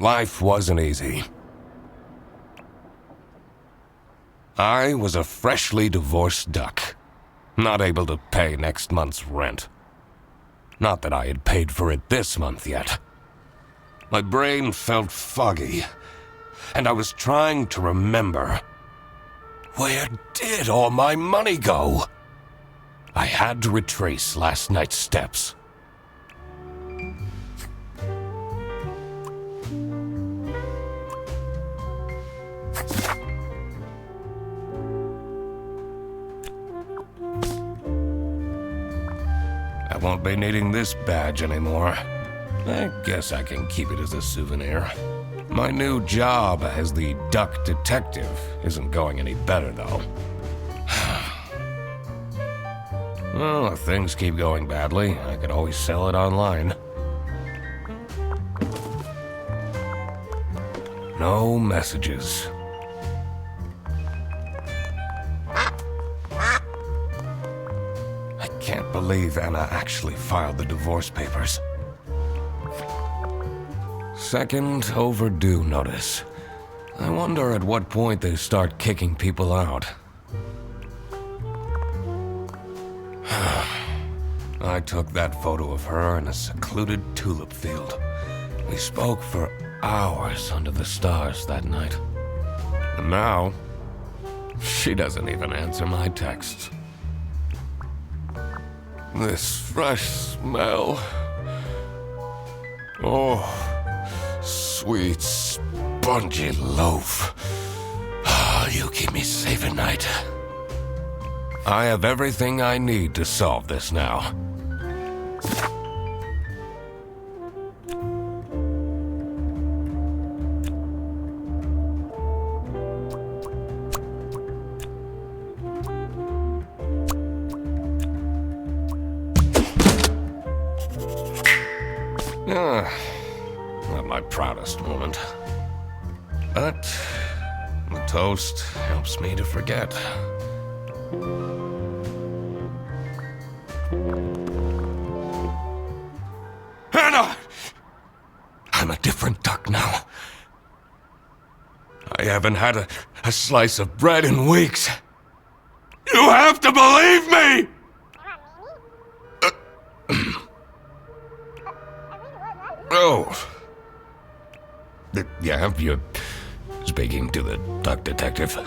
Life wasn't easy. I was a freshly divorced duck, not able to pay next month's rent. Not that I had paid for it this month yet. My brain felt foggy, and I was trying to remember. Where did all my money go? I had to retrace last night's steps. I won't be needing this badge anymore. I guess I can keep it as a souvenir. My new job as the duck detective isn't going any better, though. Well, if things keep going badly, I could always sell it online. No messages. I can't believe Anna actually filed the divorce papers. Second overdue notice. I wonder at what point they start kicking people out. I took that photo of her in a secluded tulip field. We spoke for hours under the stars that night. And now, she doesn't even answer my texts. This fresh smell. Oh, sweet, spongy loaf. You keep me safe at night. I have everything I need to solve this now. Not my proudest moment. But the toast helps me to forget. Anna! I'm a different duck now. I haven't had a slice of bread in weeks. You have to believe me! Oh. Yeah, you're speaking to the duck detective.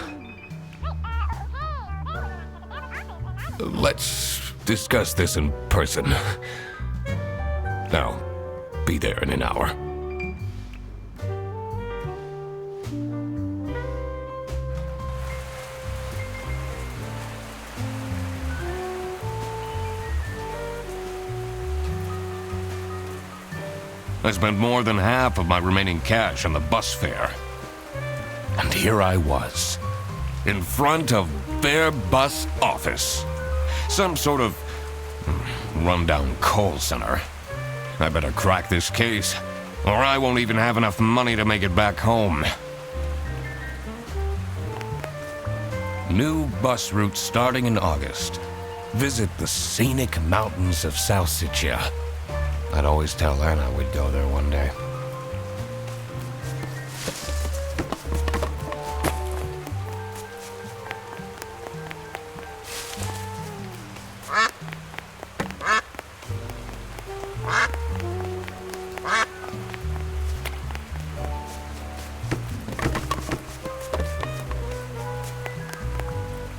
Let's discuss this in person. I'll be there in an hour. I spent more than half of my remaining cash on the bus fare. And here I was, in front of their bus office. Some sort of rundown call center. I better crack this case, or I won't even have enough money to make it back home. New bus route starting in August. Visit the scenic mountains of South Sicily. I'd always tell Anna we'd go there one day.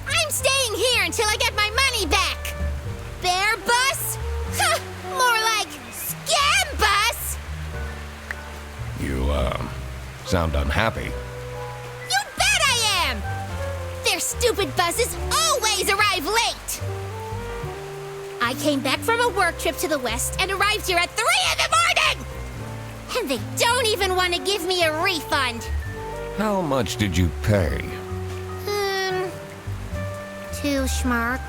I'm staying here until I get my money back! Bear bus? Huh, more like scam bus! You, sound unhappy. You bet I am! Their stupid buses always arrive late! I came back from a work trip to the west and arrived here at 3 in the morning! And they don't even want to give me a refund. How much did you pay? 2 schmark.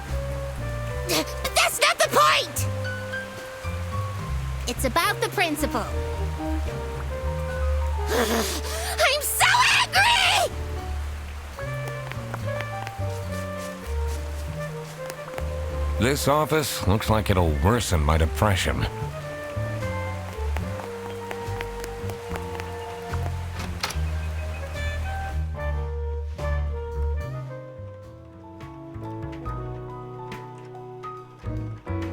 But that's not the point! It's about the principle. I'm so angry! This office looks like it'll worsen my depression.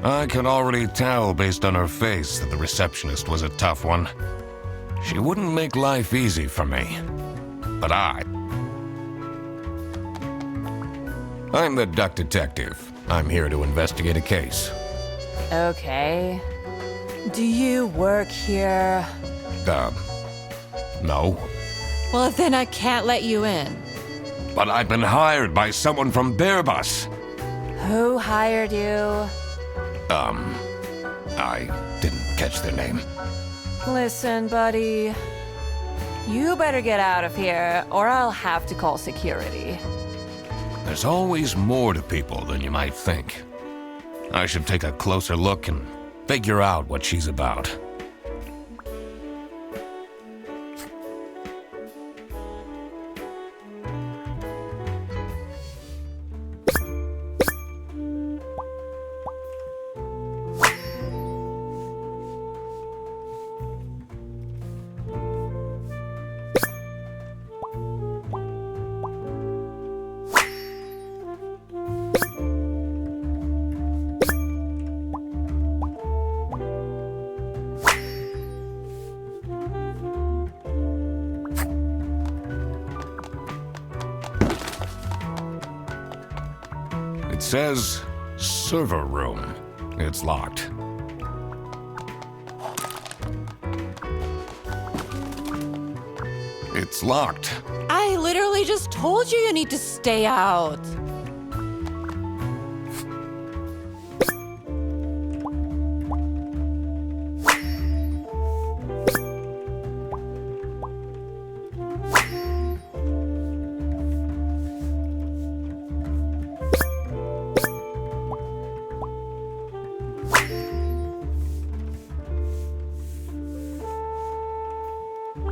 I could already tell based on her face that the receptionist was a tough one. She wouldn't make life easy for me. But I'm the duck detective. I'm here to investigate a case. Okay. Do you work here? No. Well, then I can't let you in. But I've been hired by someone from Bearbus. Who hired you? I didn't catch their name. Listen, buddy. You better get out of here, or I'll have to call security. There's always more to people than you might think. I should take a closer look and figure out what she's about. It says server room. It's locked. It's locked. I literally just told you you need to stay out.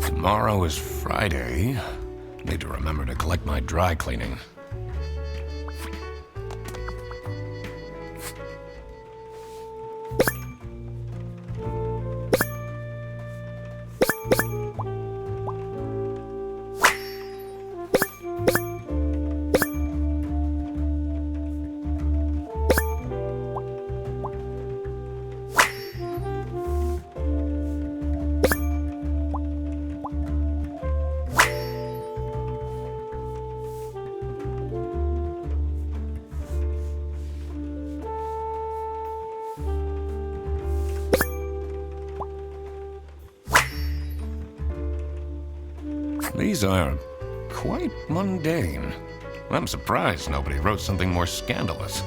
Tomorrow is Friday. Need to remember to collect my dry cleaning. These are quite mundane. I'm surprised nobody wrote something more scandalous.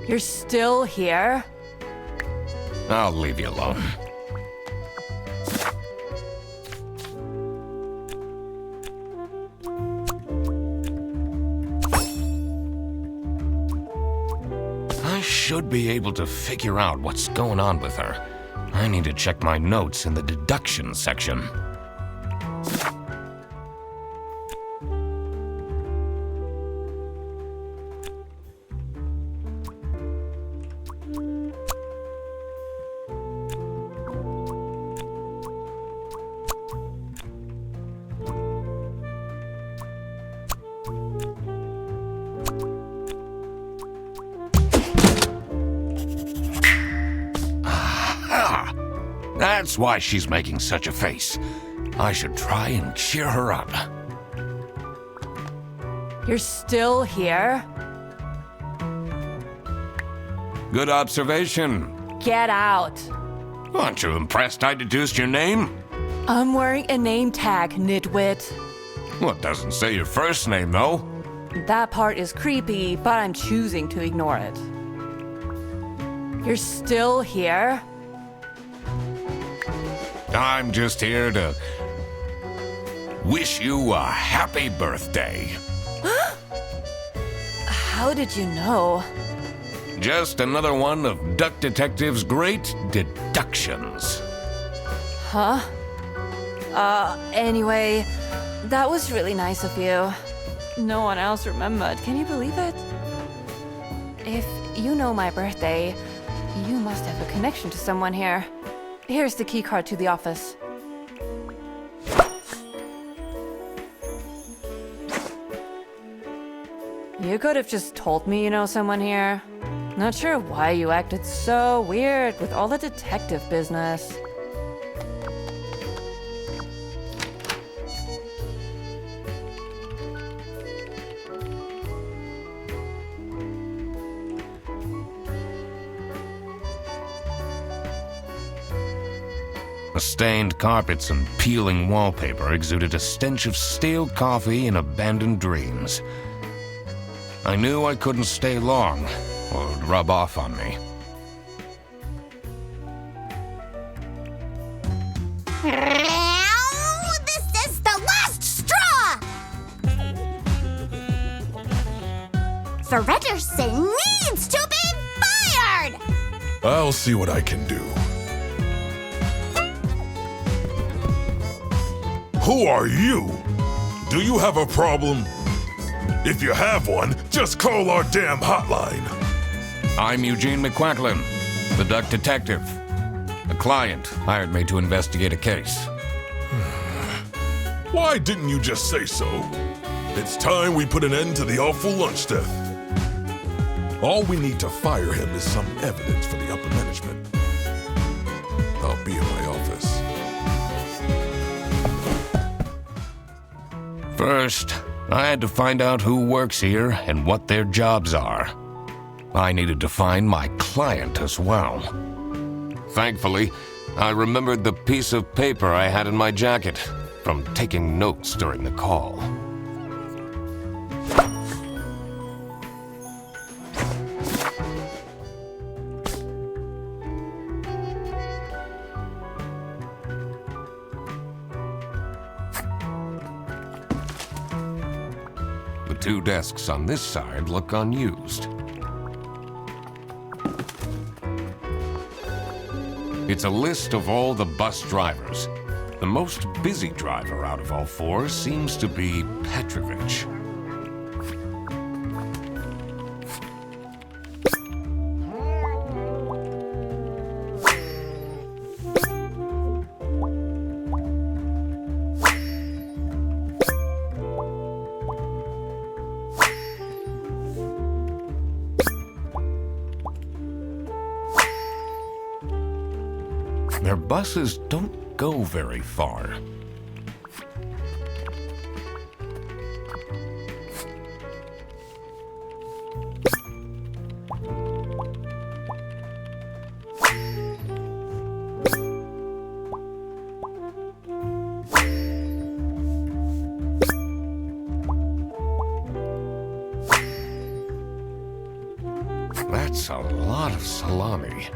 You're still here? I'll leave you alone. I should be able to figure out what's going on with her. I need to check my notes in the deduction section. That's why she's making such a face. I should try and cheer her up. You're still here? Good observation. Get out. Aren't you impressed I deduced your name? I'm wearing a name tag, nitwit. Well, it doesn't say your first name, though. That part is creepy, but I'm choosing to ignore it. You're still here? I'm just here to wish you a happy birthday. How did you know? Just another one of Duck Detective's great deductions. Huh? Anyway, that was really nice of you. No one else remembered. Can you believe it? If you know my birthday, you must have a connection to someone here. Here's the key card to the office. You could have just told me you know someone here. Not sure why you acted so weird with all the detective business. The stained carpets and peeling wallpaper exuded a stench of stale coffee and abandoned dreams. I knew I couldn't stay long, or it would rub off on me. Now, this is the last straw! Fredderson needs to be fired! I'll see what I can do. Who are you? Do you have a problem? If you have one, just call our damn hotline. I'm Eugene McQuacklin, the Duck Detective. A client hired me to investigate a case. Why didn't you just say so? It's time we put an end to the awful lunch death. All we need to fire him is some evidence for the upper management. I'll be in my office. First, I had to find out who works here and what their jobs are. I needed to find my client as well. Thankfully, I remembered the piece of paper I had in my jacket from taking notes during the call. The two desks on this side look unused. It's a list of all the bus drivers. The most busy driver out of all four seems to be Petrovich. Their buses don't go very far. That's a lot of salami.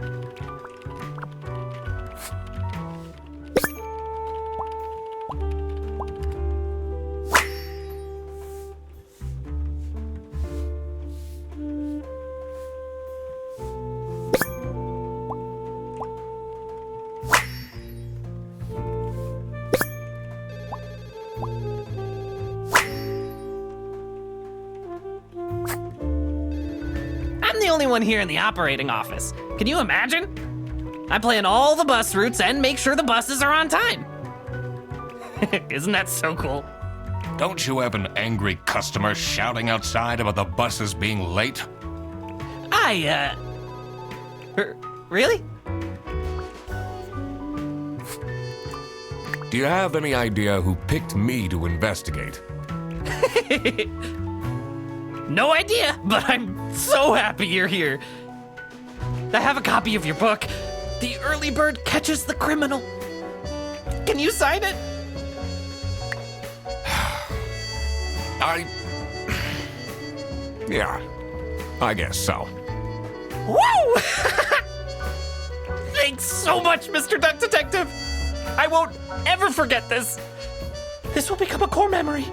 I'm the only one here in the operating office. Can you imagine? I plan all the bus routes and make sure the buses are on time. Isn't that so cool? Don't you have an angry customer shouting outside about the buses being late? Really? Do you have any idea who picked me to investigate? No idea, but I'm so happy you're here. I have a copy of your book, The Early Bird Catches the Criminal. Can you sign it? Yeah, I guess so. Woo! Thanks so much, Mr. Duck Detective. I won't ever forget this. This will become a core memory.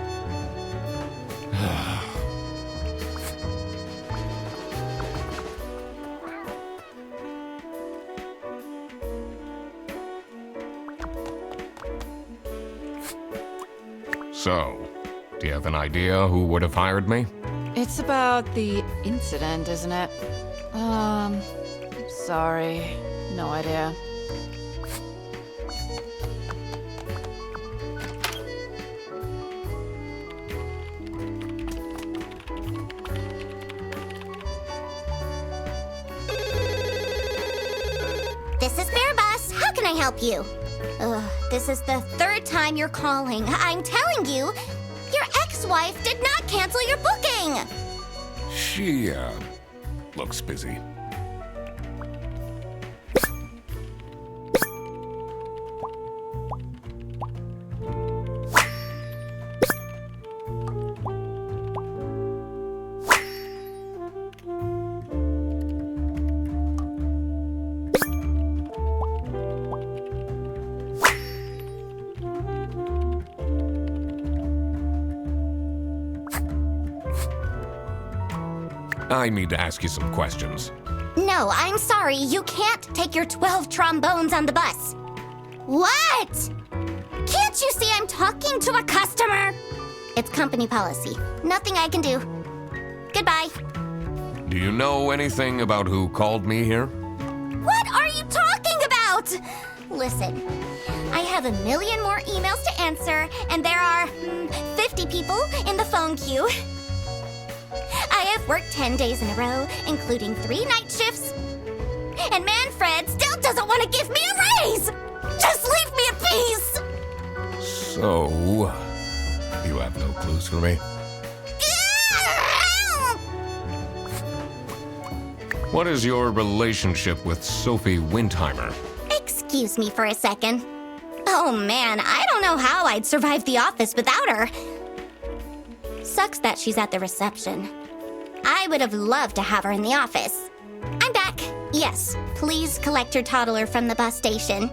So, do you have an idea who would have hired me? It's about the incident, isn't it? Sorry. No idea. This is Bear Bus. How can I help you? Ugh, this is the third time you're calling. I'm telling you, your ex-wife did not cancel your booking. She, looks busy. I need to ask you some questions. No, I'm sorry. You can't take your 12 trombones on the bus. What? Can't you see I'm talking to a customer? It's company policy. Nothing I can do. Goodbye. Do you know anything about who called me here? What are you talking about? Listen, I have a million more emails to answer, and there are 50 people in the phone queue. I have worked 10 days in a row, including 3 night shifts. And Manfred still doesn't want to give me a raise! Just leave me in peace! So, you have no clues for me? What is your relationship with Sophie Windheimer? Excuse me for a second. Oh man, I don't know how I'd survive the office without her. Sucks that she's at the reception. I would have loved to have her in the office. I'm back. Yes, please collect your toddler from the bus station.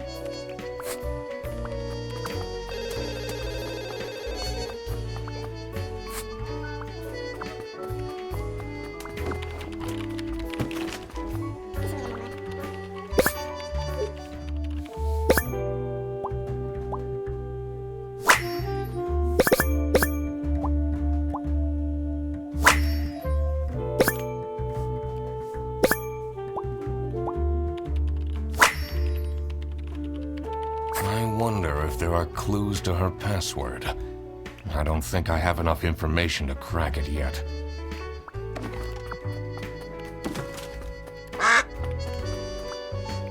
I wonder if there are clues to her password. I don't think I have enough information to crack it yet.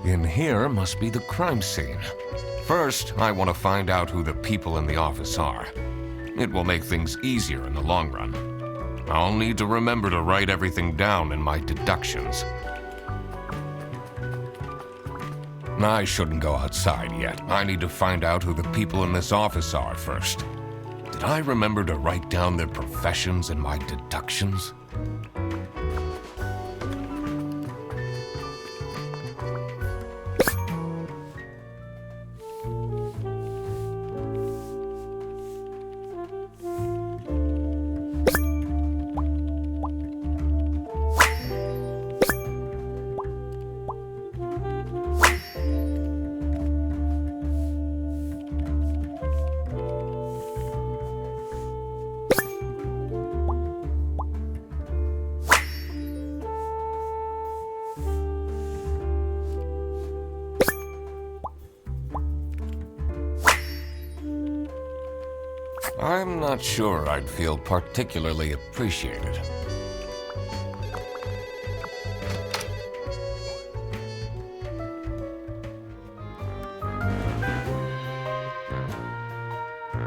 In here must be the crime scene. First, I want to find out who the people in the office are. It will make things easier in the long run. I'll need to remember to write everything down in my deductions. I shouldn't go outside yet. I need to find out who the people in this office are first. Did I remember to write down their professions in my deductions? I'm not sure I'd feel particularly appreciated.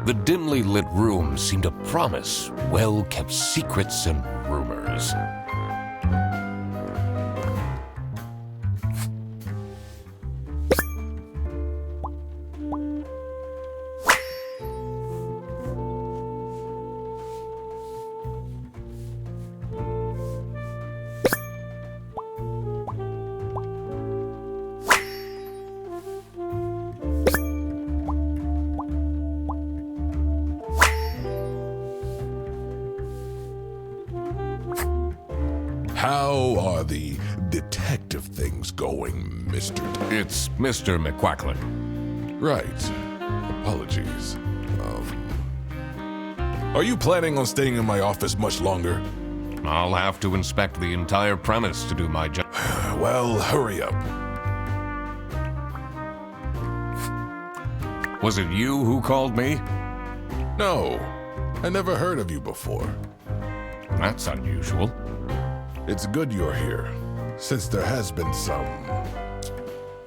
The dimly lit room seemed to promise well-kept secrets and rumors. How are the detective things going, Mr. It's Mr. McQuacklin. Right. Apologies. Are you planning on staying in my office much longer? I'll have to inspect the entire premise to do my job. Well, hurry up. Was it you who called me? No, I never heard of you before. That's unusual. It's good you're here, since there has been some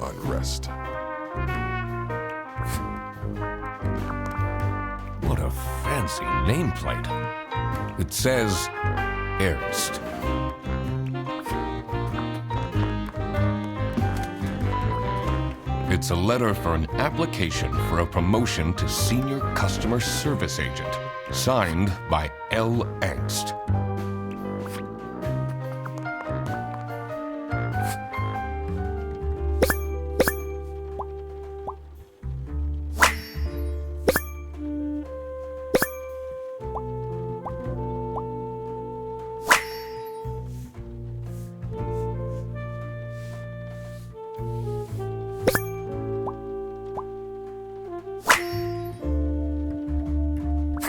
unrest. What a fancy nameplate. It says Ernst. It's a letter for an application for a promotion to Senior Customer Service Agent, signed by L. Angst.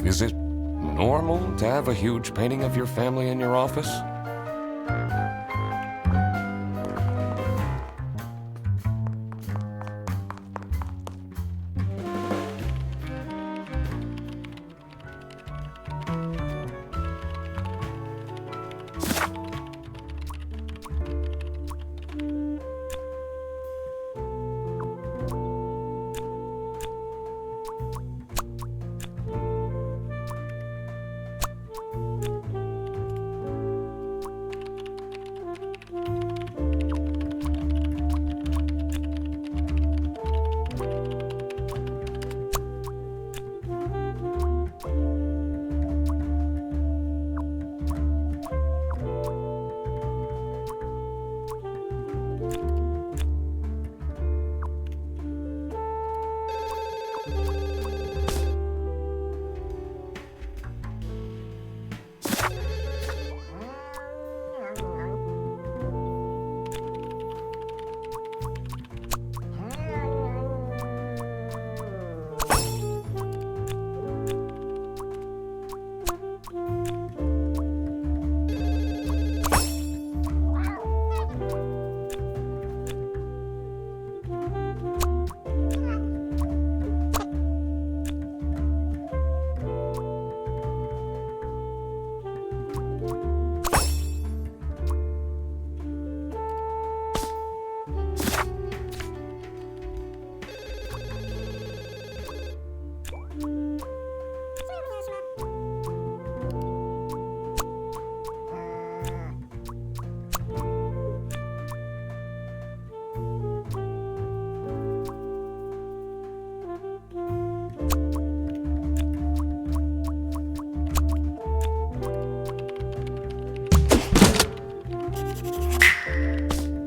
Is it normal to have a huge painting of your family in your office?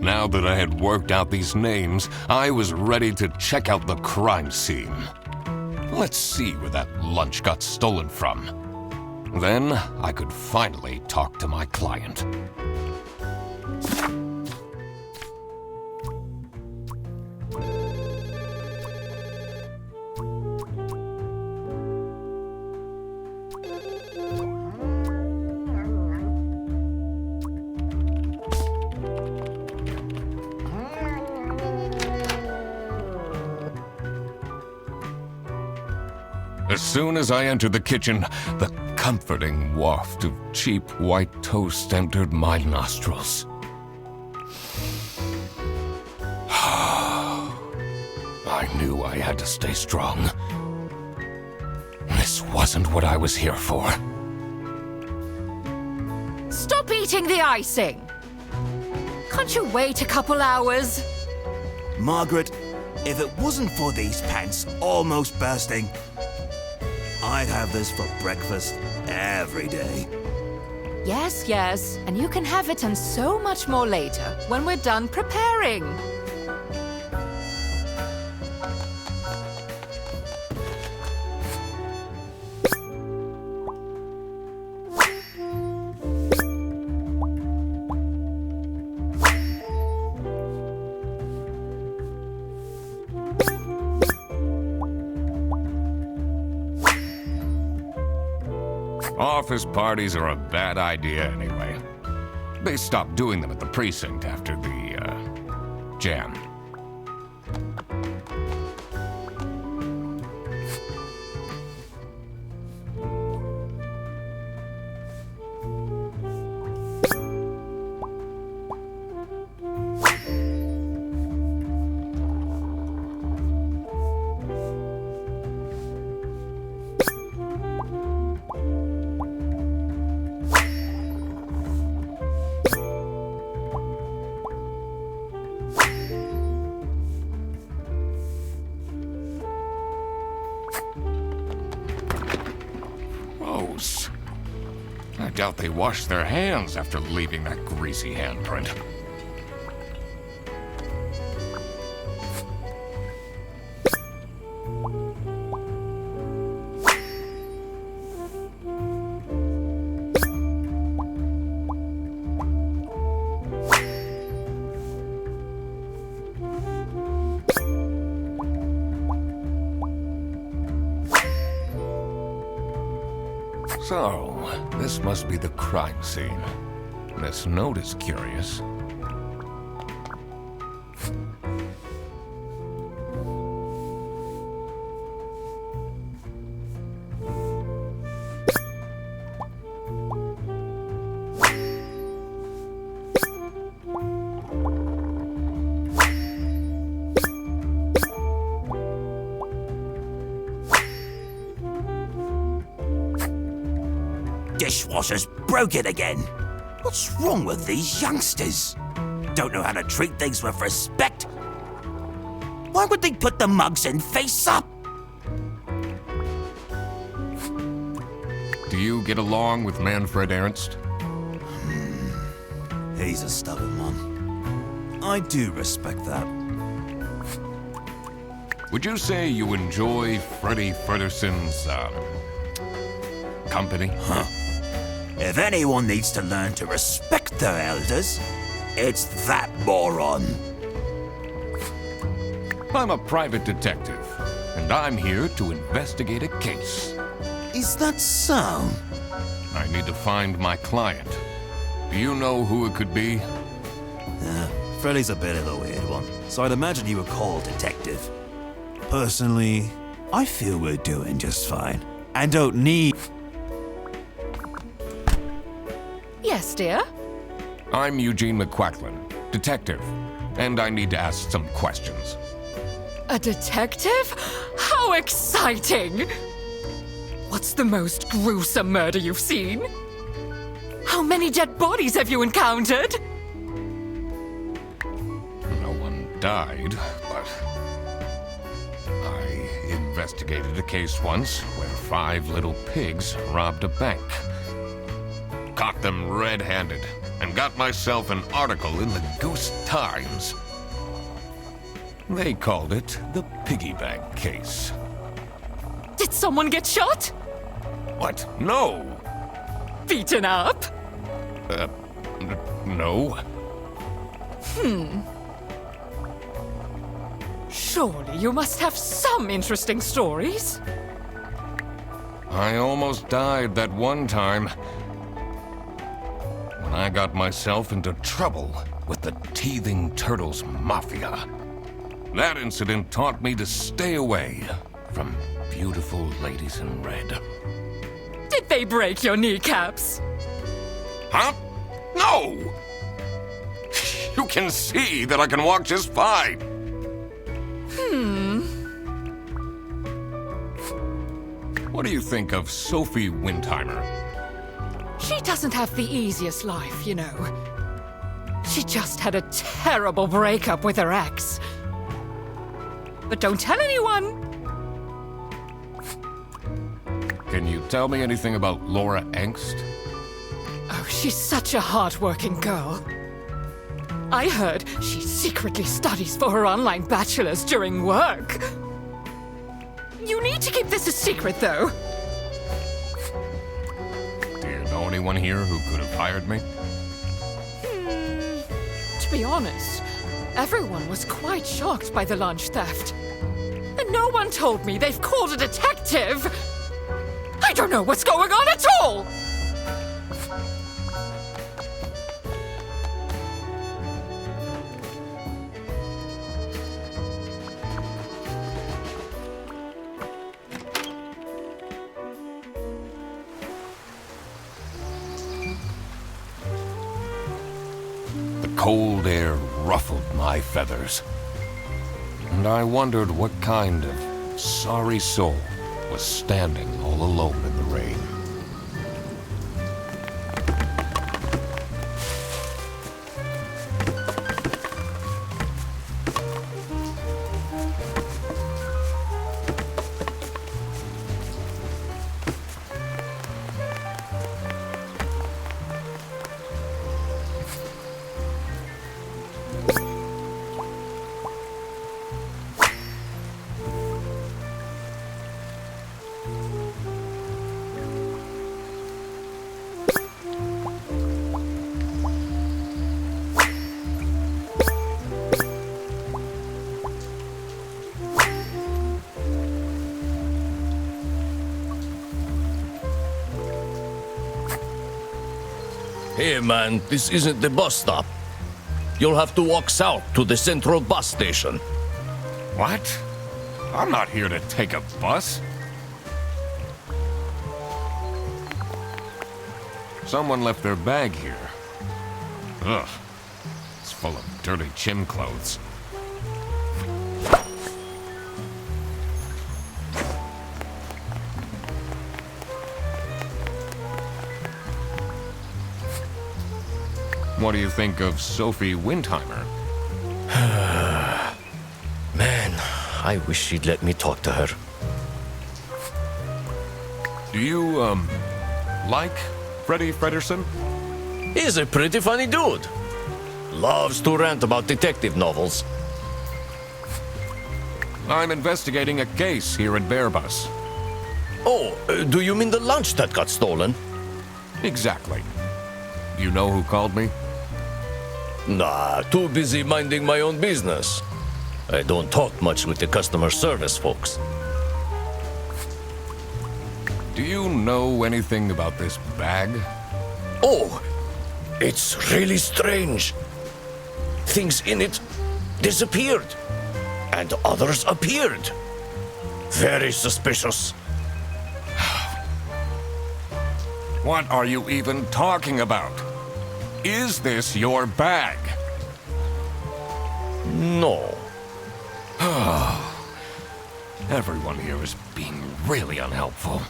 Now that I had worked out these names, I was ready to check out the crime scene. Let's see where that lunch got stolen from. Then I could finally talk to my client. As soon as I entered the kitchen, the comforting waft of cheap white toast entered my nostrils. I knew I had to stay strong. This wasn't what I was here for. Stop eating the icing! Can't you wait a couple hours? Margaret, if it wasn't for these pants almost bursting, I'd have this for breakfast every day. Yes, yes, and you can have it and so much more later when we're done preparing. Office parties are a bad idea anyway. They stopped doing them at the precinct after the, jam. Gross. I doubt they washed their hands after leaving that greasy handprint. So, this must be the crime scene. This note is curious. Dishwasher's broke it again. What's wrong with these youngsters? Don't know how to treat things with respect? Why would they put the mugs in face up? Do you get along with Manfred Ernst? He's a stubborn one. I do respect that. Would you say you enjoy Freddie Ferguson's, company? If anyone needs to learn to respect their elders, it's that moron. I'm a private detective, and I'm here to investigate a case. Is that so? I need to find my client. Do you know who it could be? Freddy's a bit of a weird one, so I'd imagine you would call detective. Personally, I feel we're doing just fine, and don't need... Yes, dear? I'm Eugene McQuacklin, detective, and I need to ask some questions. A detective? How exciting! What's the most gruesome murder you've seen? How many dead bodies have you encountered? No one died, but I investigated a case once where 5 little pigs robbed a bank. Caught them red-handed and got myself an article in the Goose Times. They called it the piggy bank case. Did someone get shot? What? No! Beaten up? No. Surely you must have some interesting stories. I almost died that one time when I got myself into trouble with the Teething Turtles Mafia. That incident taught me to stay away from beautiful ladies in red. Did they break your kneecaps? Huh? No! You can see that I can walk just fine. What do you think of Sophie Windheimer? She doesn't have the easiest life, you know. She just had a terrible breakup with her ex. But don't tell anyone. Can you tell me anything about Laura Engst? Oh, she's such a hard-working girl. I heard she secretly studies for her online bachelor's during work. You need to keep this a secret, though. Do you know anyone here who could have hired me? To be honest, everyone was quite shocked by the lunch theft. And no one told me they've called a detective! I don't know what's going on at all! cold air ruffled my feathers. And I wondered what kind of sorry soul was standing all alone in the rain. Hey man, this isn't the bus stop. You'll have to walk south to the central bus station. What? I'm not here to take a bus. Someone left their bag here. Ugh. It's full of dirty gym clothes. What do you think of Sophie Windheimer? Man, I wish she'd let me talk to her. Do you, like Freddie Fredersen? He's a pretty funny dude. Loves to rant about detective novels. I'm investigating a case here at Bearbus. Oh, do you mean the lunch that got stolen? Exactly. You know who called me? Nah, too busy minding my own business. I don't talk much with the customer service folks. Do you know anything about this bag? Oh, it's really strange. Things in it disappeared, and others appeared. Very suspicious. What are you even talking about? Is this your bag? No. Everyone here is being really unhelpful.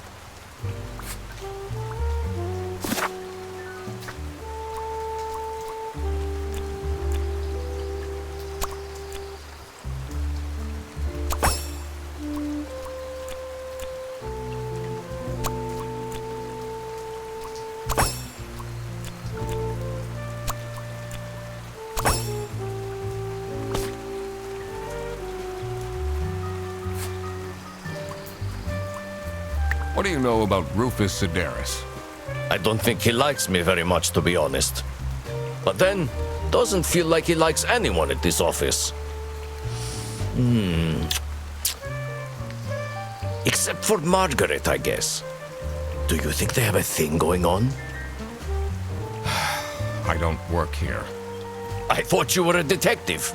What do you know about Rufus Sedaris? I don't think he likes me very much, to be honest. But then, doesn't feel like he likes anyone at this office. Except for Margaret, I guess. Do you think they have a thing going on? I don't work here. I thought you were a detective.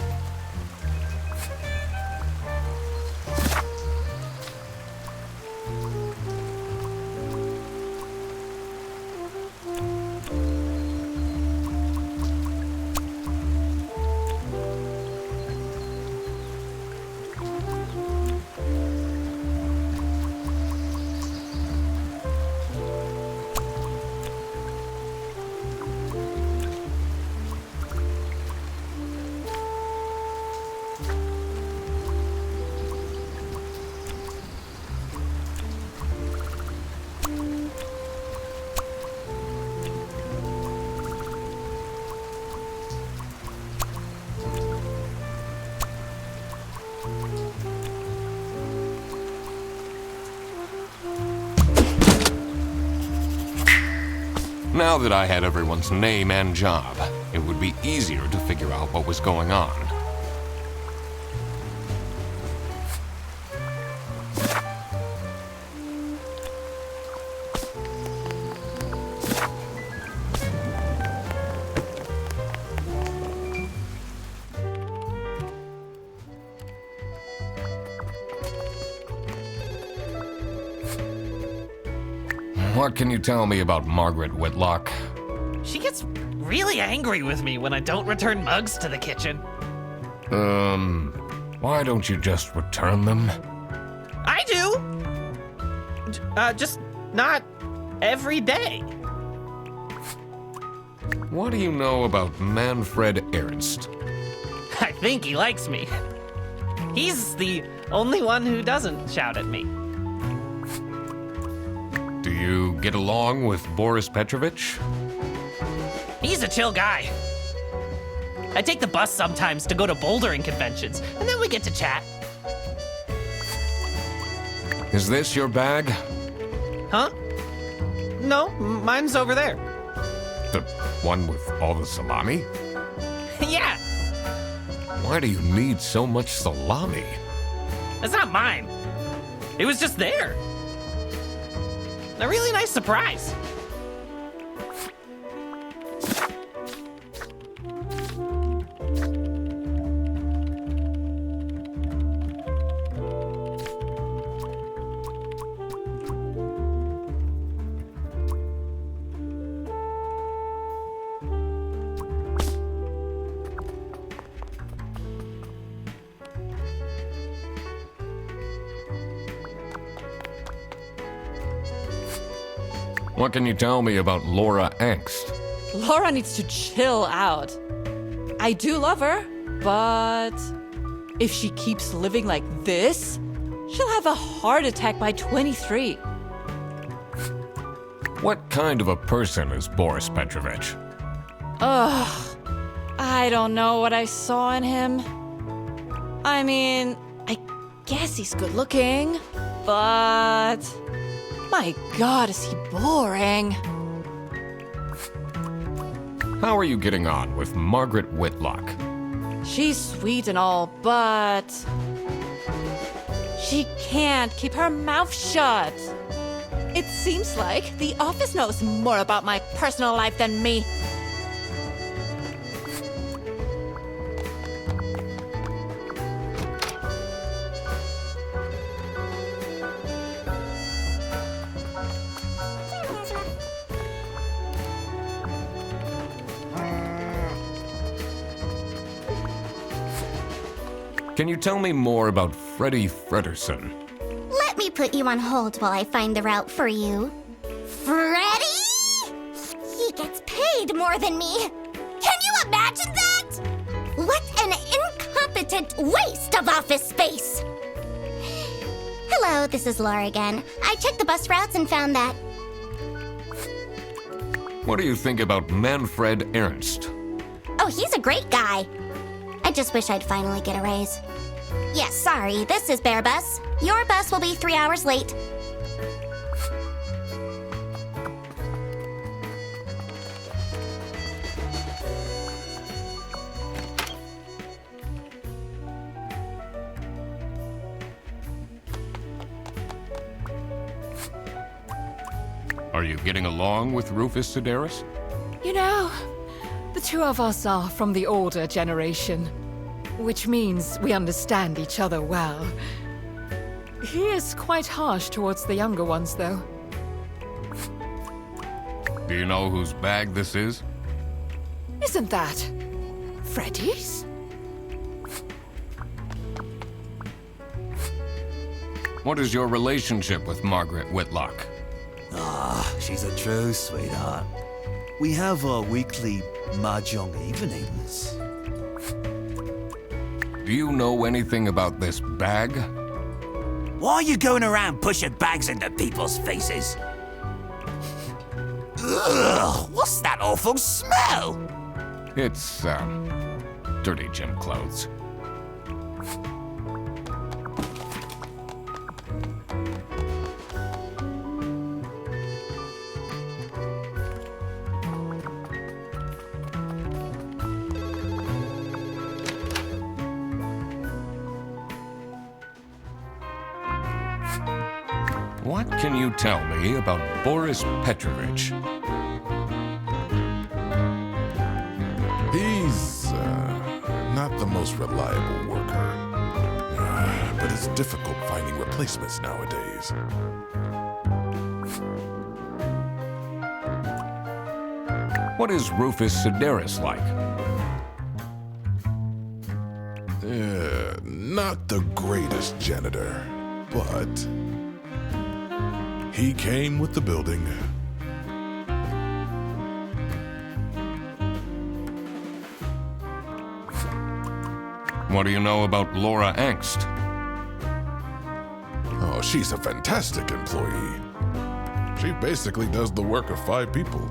Now that I had everyone's name and job, it would be easier to figure out what was going on. What can you tell me about Margaret Whitlock? She gets really angry with me when I don't return mugs to the kitchen. Why don't you just return them? I do! Just not every day. What do you know about Manfred Ernst? I think he likes me. He's the only one who doesn't shout at me. Do you get along with Boris Petrovich? He's a chill guy. I take the bus sometimes to go to bouldering conventions, and then we get to chat. Is this your bag? Huh? No, mine's over there. The one with all the salami? Yeah, Why do you need so much salami? it's not mine. It was just there. A really nice surprise. What can you tell me about Laura Angst? Laura needs to chill out. I do love her, but if she keeps living like this, she'll have a heart attack by 23. What kind of a person is Boris Petrovich? Ugh, I don't know what I saw in him. I mean, I guess he's good looking, but my God, is he boring. How are you getting on with Margaret Whitlock? She's sweet and all, but she can't keep her mouth shut. It seems like the office knows more about my personal life than me. Can you tell me more about Freddie Frederson? Let me put you on hold while I find the route for you. Freddy? He gets paid more than me. Can you imagine that? What an incompetent waste of office space. Hello, this is Laura again. I checked the bus routes and found that. What do you think about Manfred Ernst? Oh, he's a great guy. I just wish I'd finally get a raise. Yes, sorry, this is Bear Bus. Your bus will be 3 hours late. Are you getting along with Rufus Sedaris? You know, the two of us are from the older generation, which means we understand each other well. He is quite harsh towards the younger ones, though. Do you know whose bag this is? Isn't that Freddy's? What is your relationship with Margaret Whitlock? She's a true sweetheart. We have our weekly mahjong evenings. Do you know anything about this bag? Why are you going around pushing bags into people's faces? Ugh, what's that awful smell? It's, dirty gym clothes. What can you tell me about Boris Petrovich? He's not the most reliable worker. But it's difficult finding replacements nowadays. What is Rufus Sedaris like? Not the greatest janitor, but he came with the building. What do you know about Laura Angst? Oh, she's a fantastic employee. She basically does the work of 5 people.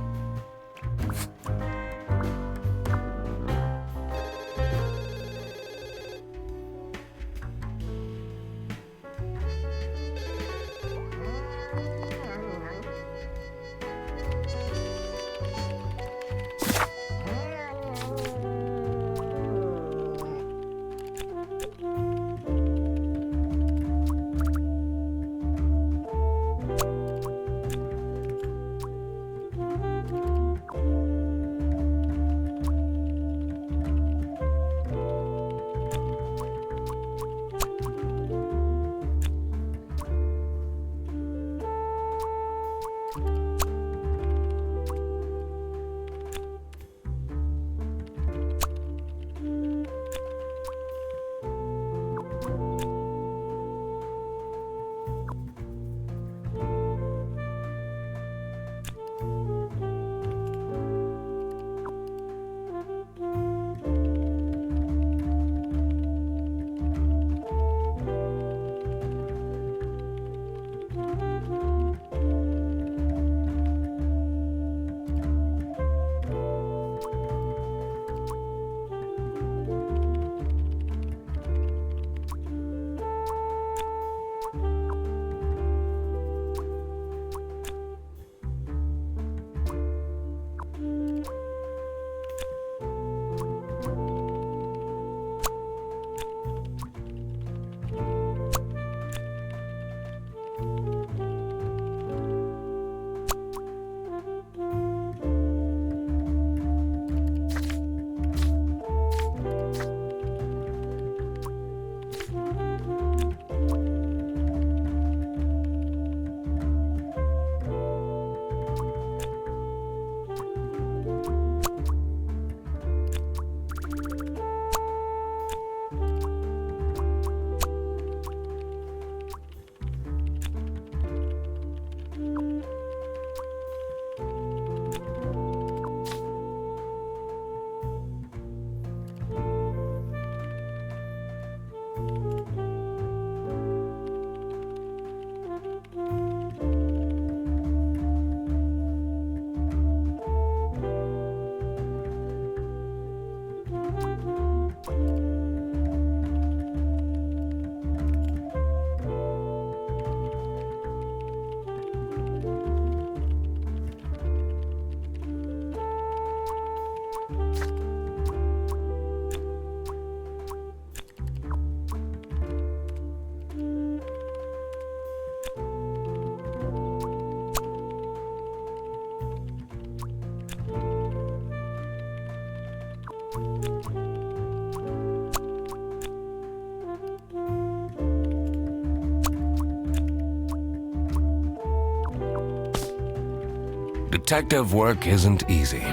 Detective work isn't easy.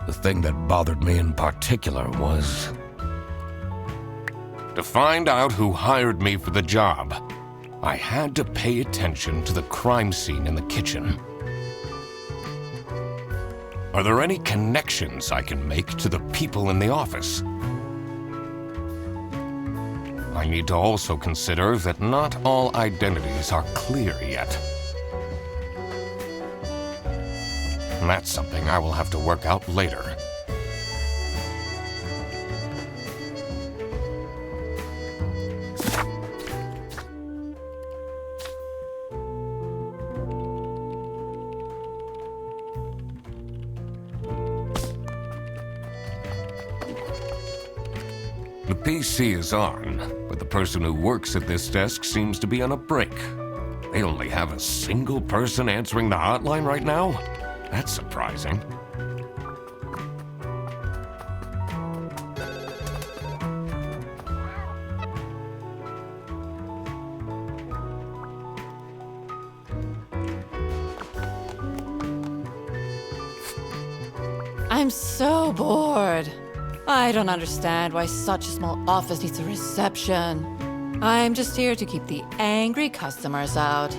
The thing that bothered me in particular was to find out who hired me for the job. I had to pay attention to the crime scene in the kitchen. Are there any connections I can make to the people in the office? I need to also consider that not all identities are clear yet. And that's something I will have to work out later. The PC is on, but the person who works at this desk seems to be on a break. They only have a single person answering the hotline right now? That's surprising. I'm so bored. I don't understand why such a small office needs a reception. I'm just here to keep the angry customers out.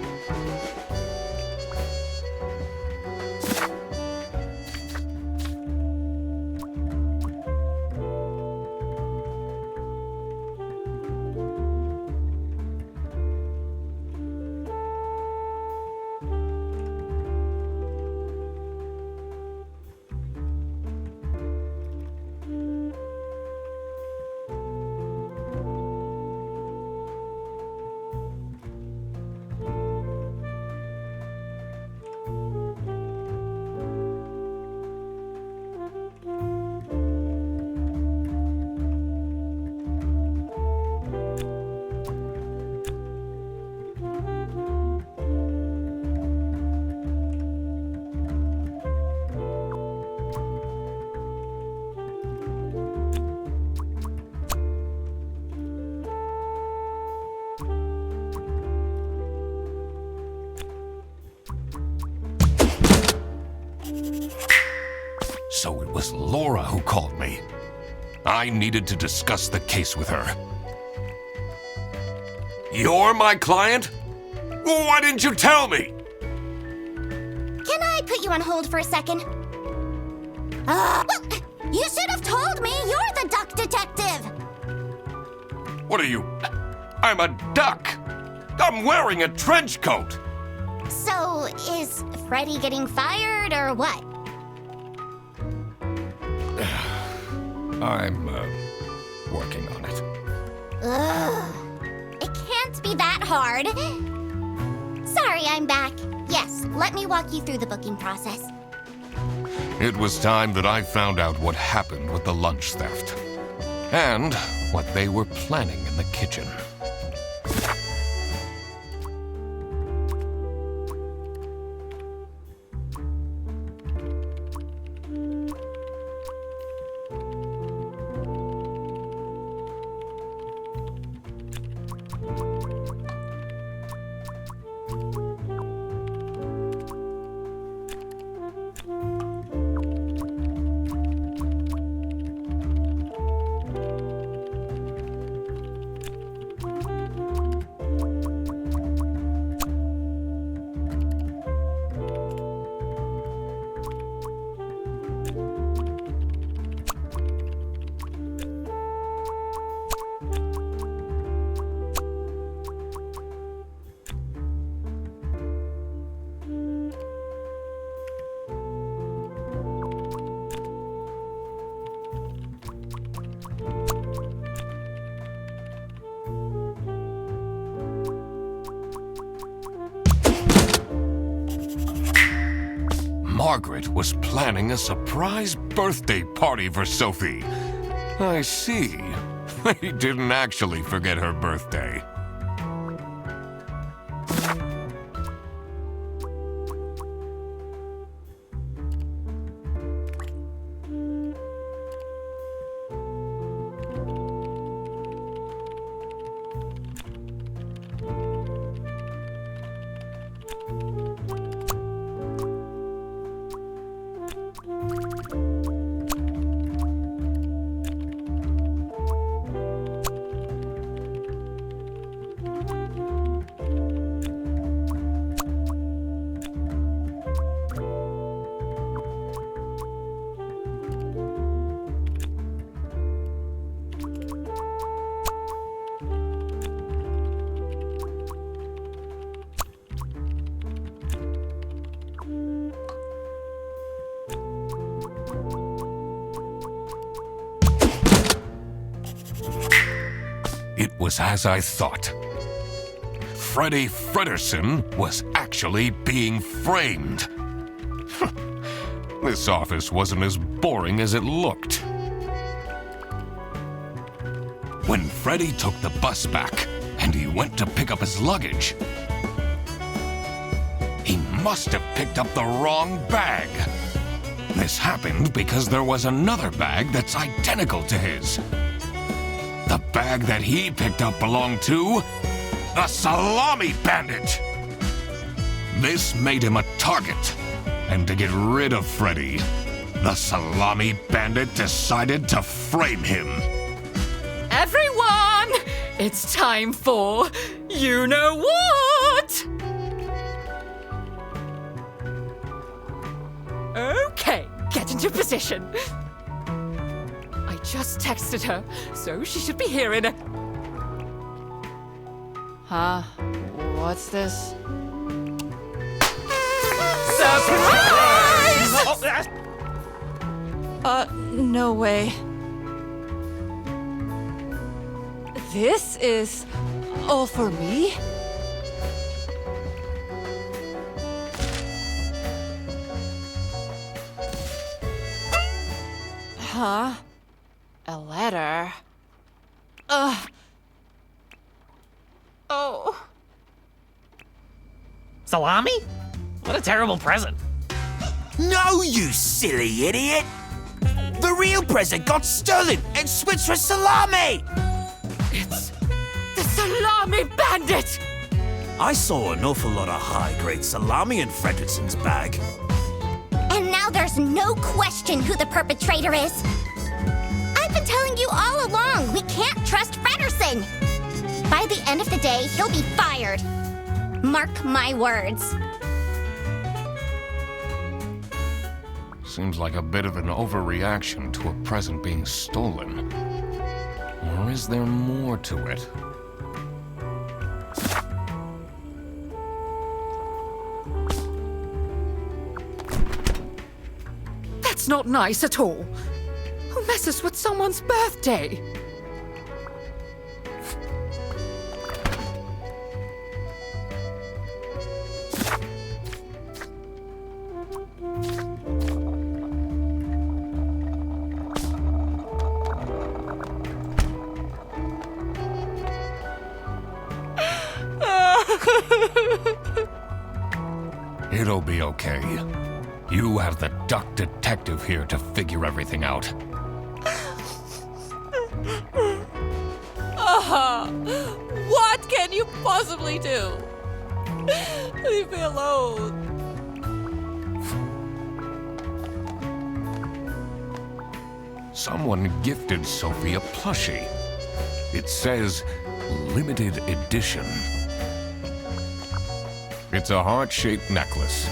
So it was Laura who called me. I needed to discuss the case with her. You're my client? Why didn't you tell me? Can I put you on hold for a second? Well, you should have told me. You're the duck detective. What are you? I'm a duck. I'm wearing a trench coat. So, is Freddy getting fired or what? I'm, working on it. Ugh. It can't be that hard. Sorry, I'm back. Yes, let me walk you through the booking process. It was time that I found out what happened with the lunch theft. And what they were planning in the kitchen. Margaret was planning a surprise birthday party for Sophie. I see. They didn't actually forget her birthday. It was as I thought. Freddy Fredersen was actually being framed. This office wasn't as boring as it looked. When Freddy took the bus back and he went to pick up his luggage, he must have picked up the wrong bag. This happened because there was another bag that's identical to his. The bag that he picked up belonged to the Salami bandit. This made him a target, and to get rid of Freddy, The Salami bandit decided to frame him. Everyone, it's time for you know what? Okay, get into position. I just texted her, so she should be here in a... Huh? What's this? Surprise! No way. This is all for me? Huh? A letter? Ugh. Oh. Salami? What a terrible present. No, you silly idiot! The real present got stolen and switched for Salami! It's the Salami bandit! I saw an awful lot of high-grade salami in Fredrickson's bag. And now there's no question who the perpetrator is. I've been telling you all along, we can't trust Frederson. By the end of the day, he'll be fired. Mark my words. Seems like a bit of an overreaction to a present being stolen. Or is there more to it? That's not nice at all. Who messes with someone's birthday? It'll be okay. You have the duck detective here to figure everything out. What can you possibly do? Leave me alone. Someone gifted Sophie a plushie. It says limited edition. It's a heart-shaped necklace.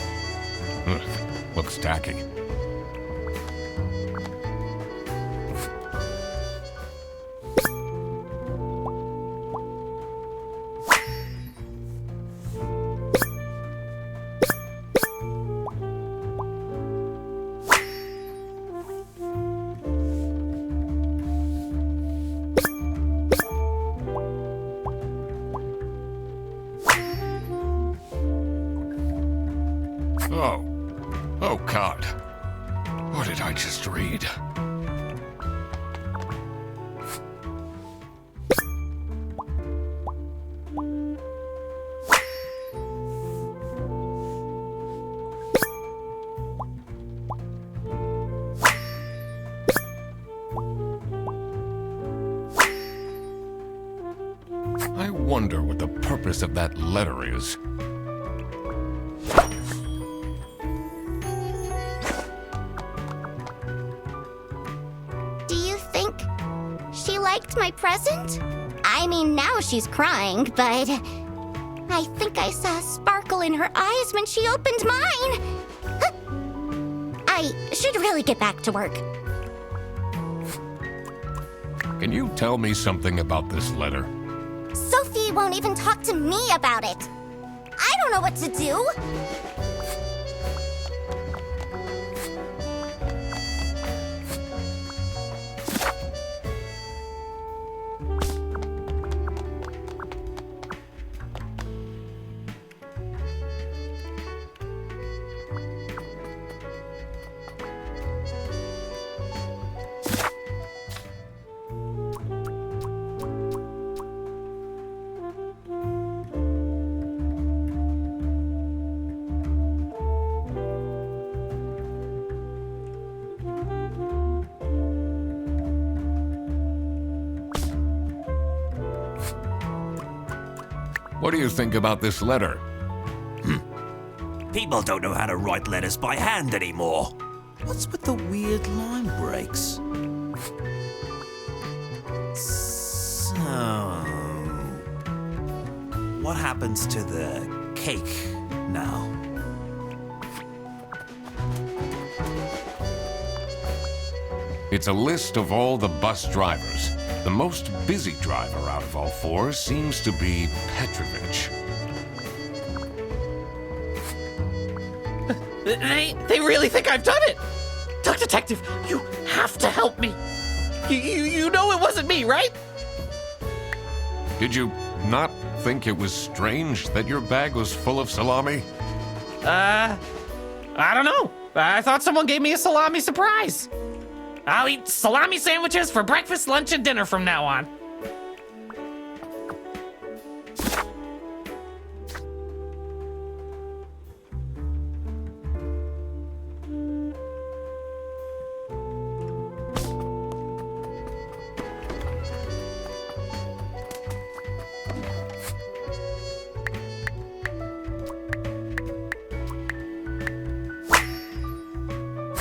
Looks tacky. Oh God. What did I just read? I wonder what the purpose of that letter is. Do you think she liked my present? I mean, now she's crying, but I think I saw a sparkle in her eyes when she opened mine. I should really get back to work. Can you tell me something about this letter? Sophie won't even talk to me about it. I don't know what to do. What do you think about this letter? People don't know how to write letters by hand anymore. What's with the weird line breaks? So, what happens to the cake now? It's a list of all the bus drivers. The most busy driver out of all four seems to be Petrovich. They really think I've done it! Duck Detective, you have to help me! You know it wasn't me, right? Did you not think it was strange that your bag was full of salami? I don't know. I thought someone gave me a salami surprise. I'll eat salami sandwiches for breakfast, lunch, and dinner from now on.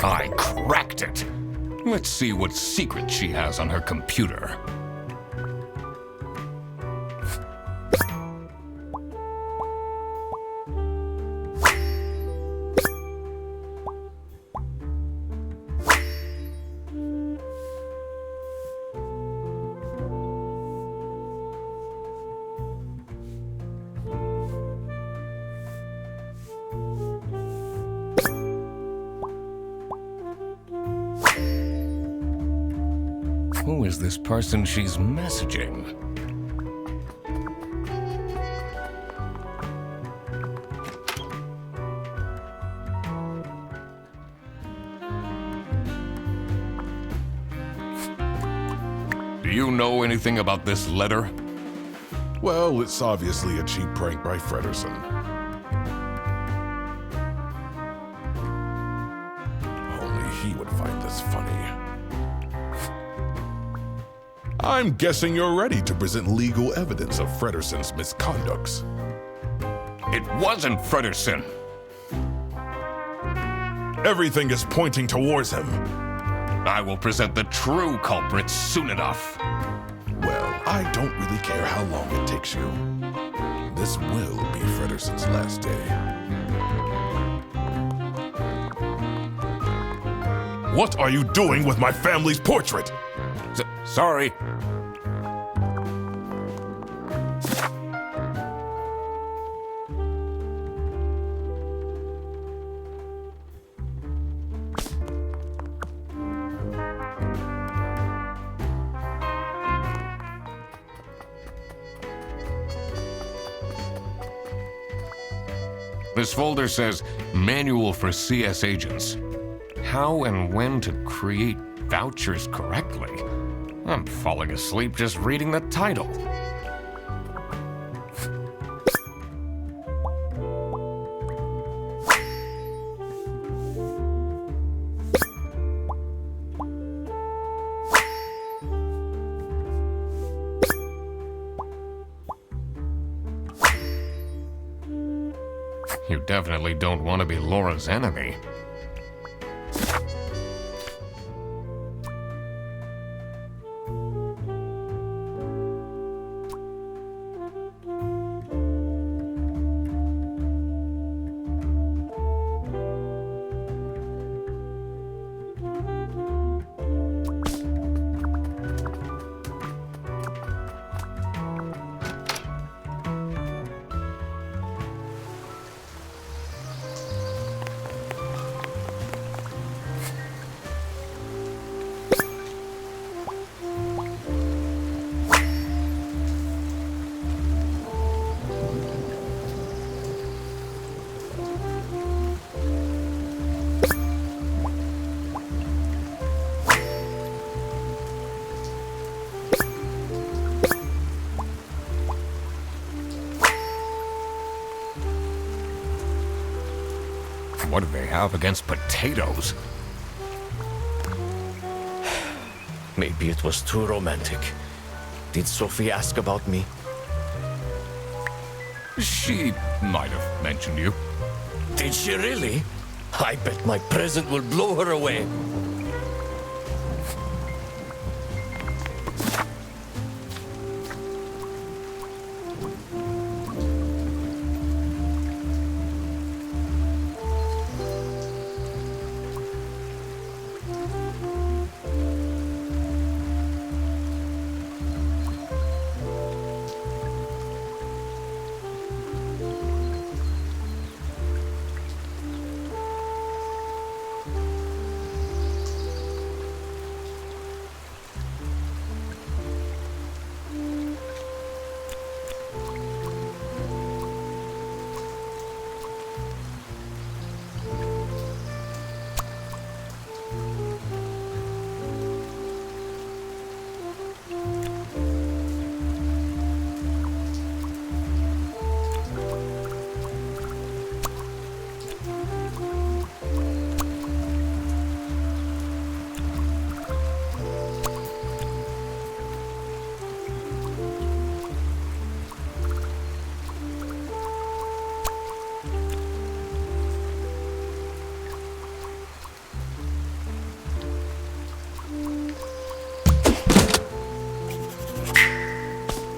I cracked it. Let's see what secret she has on her computer. Who is this person she's messaging? Do you know anything about this letter? Well, it's obviously a cheap prank by Fredersen. Only he would find this funny. I'm guessing you're ready to present legal evidence of Fredersen's misconducts. It wasn't Fredersen. Everything is pointing towards him. I will present the true culprit soon enough. Well, I don't really care how long it takes you. This will be Fredersen's last day. What are you doing with my family's portrait? Sorry. This folder says Manual for CS Agents. How and when to create vouchers correctly. I'm falling asleep just reading the title. You definitely don't want to be Laura's enemy. What do they have against potatoes? Maybe it was too romantic. Did Sophie ask about me? She might have mentioned you. Did she really? I bet my present will blow her away.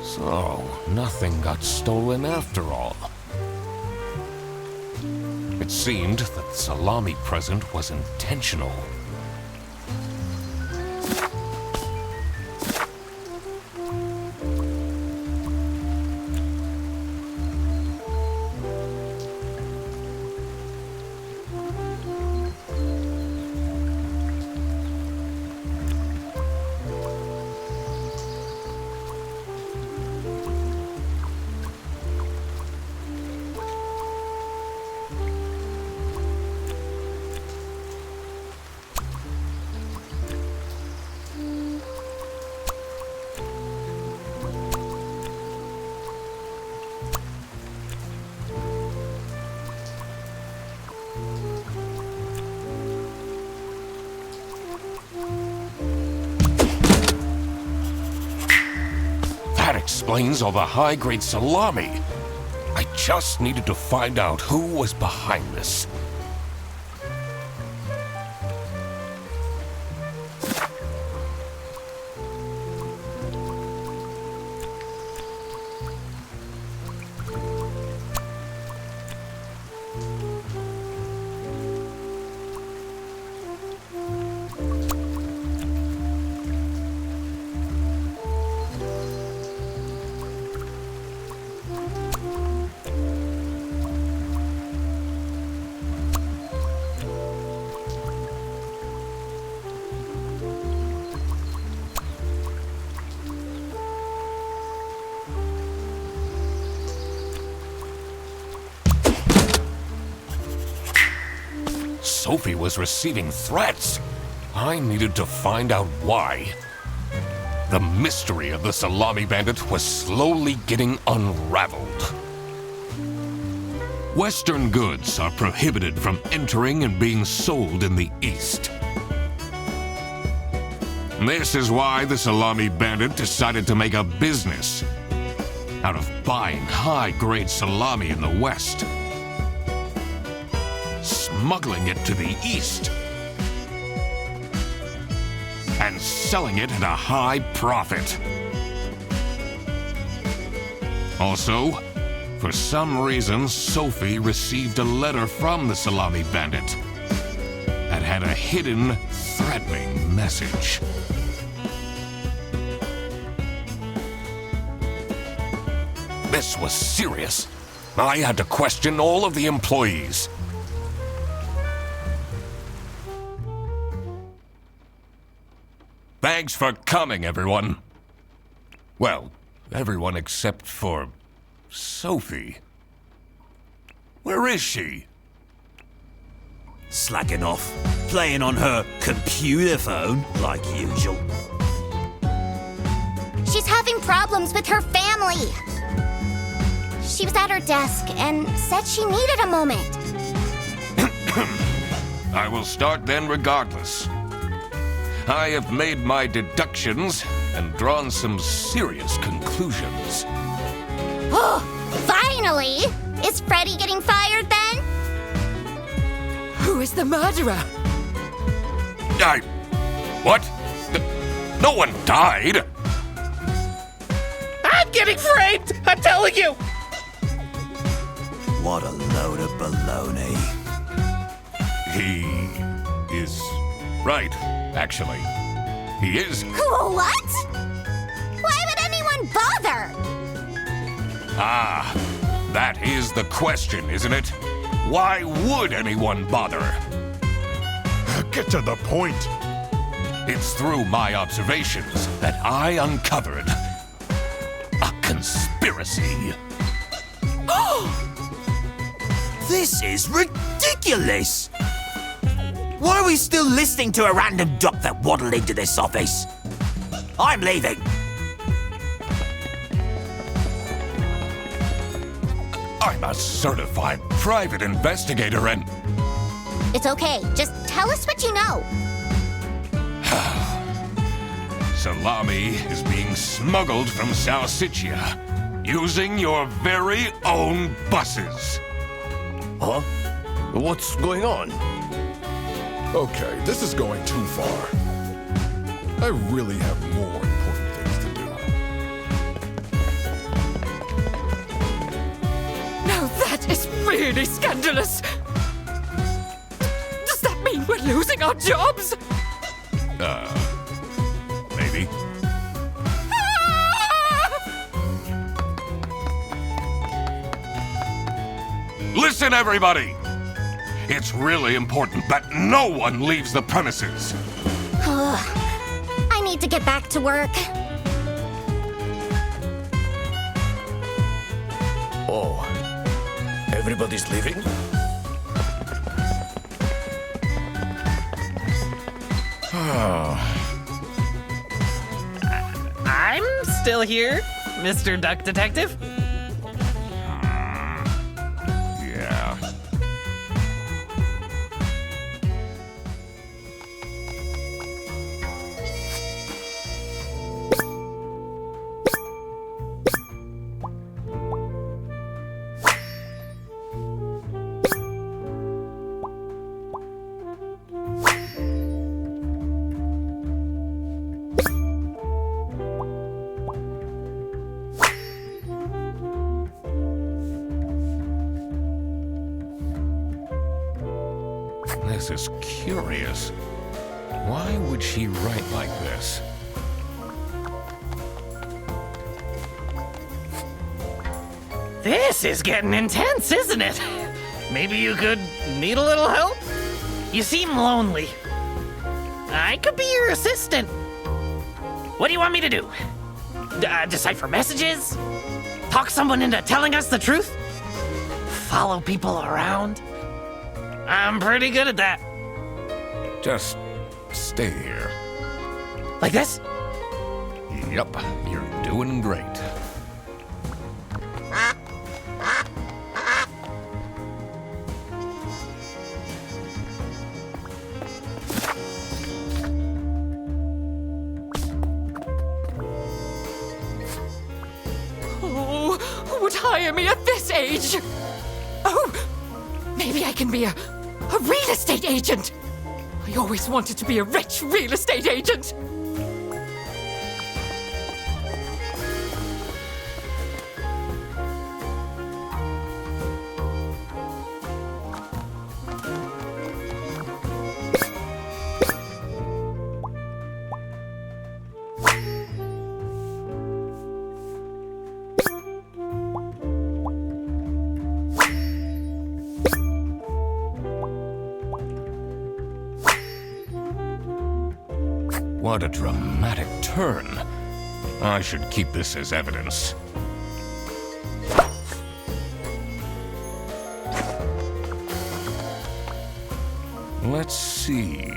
So, nothing got stolen after all. It seemed that the salami present was intentional. That explains all the high-grade salami. I just needed to find out who was behind this. Sophie was receiving threats. I needed to find out why. The mystery of the Salami Bandit was slowly getting unraveled. Western goods are prohibited from entering and being sold in the East. This is why the Salami Bandit decided to make a business out of buying high-grade salami in the West, smuggling it to the East, and selling it at a high profit. Also, for some reason, Sophie received a letter from the Salami Bandit that had a hidden, threatening message. This was serious. I had to question all of the employees. Thanks for coming, everyone. Well, everyone except for Sophie. Where is she? Slacking off, playing on her computer phone, like usual. She's having problems with her family. She was at her desk and said she needed a moment. I will start then regardless. I have made my deductions and drawn some serious conclusions. Oh, finally! Is Freddy getting fired then? Who is the murderer? What? No one died! I'm getting framed! I'm telling you! What a load of baloney. He is right, actually. He is. What? Why would anyone bother? Ah, that is the question, isn't it? Why would anyone bother? Get to the point. It's through my observations that I uncovered a conspiracy. This is ridiculous! Why are we still listening to a random doc that waddled into this office? I'm leaving. I'm a certified private investigator and... It's okay. Just tell us what you know. Salami is being smuggled from Salsiccia using your very own buses. Huh? What's going on? Okay, this is going too far. I really have more important things to do. Now that is really scandalous. Does that mean we're losing our jobs? Maybe. Listen, everybody! It's really important that no one leaves the premises. I need to get back to work. Oh, everybody's leaving? I'm still here, Mr. Duck Detective. Yeah. This is curious. Why would she write like this? This is getting intense, isn't it? Maybe you could need a little help? You seem lonely. I could be your assistant. What do you want me to do? Decipher messages? Talk someone into telling us the truth? Follow people around? I'm pretty good at that. Just stay here. Like this? Yup, you're doing great. Oh, who would hire me at this age? Oh, maybe I can be a real estate agent. I always wanted to be a rich real estate agent. What a dramatic turn. I should keep this as evidence. Let's see.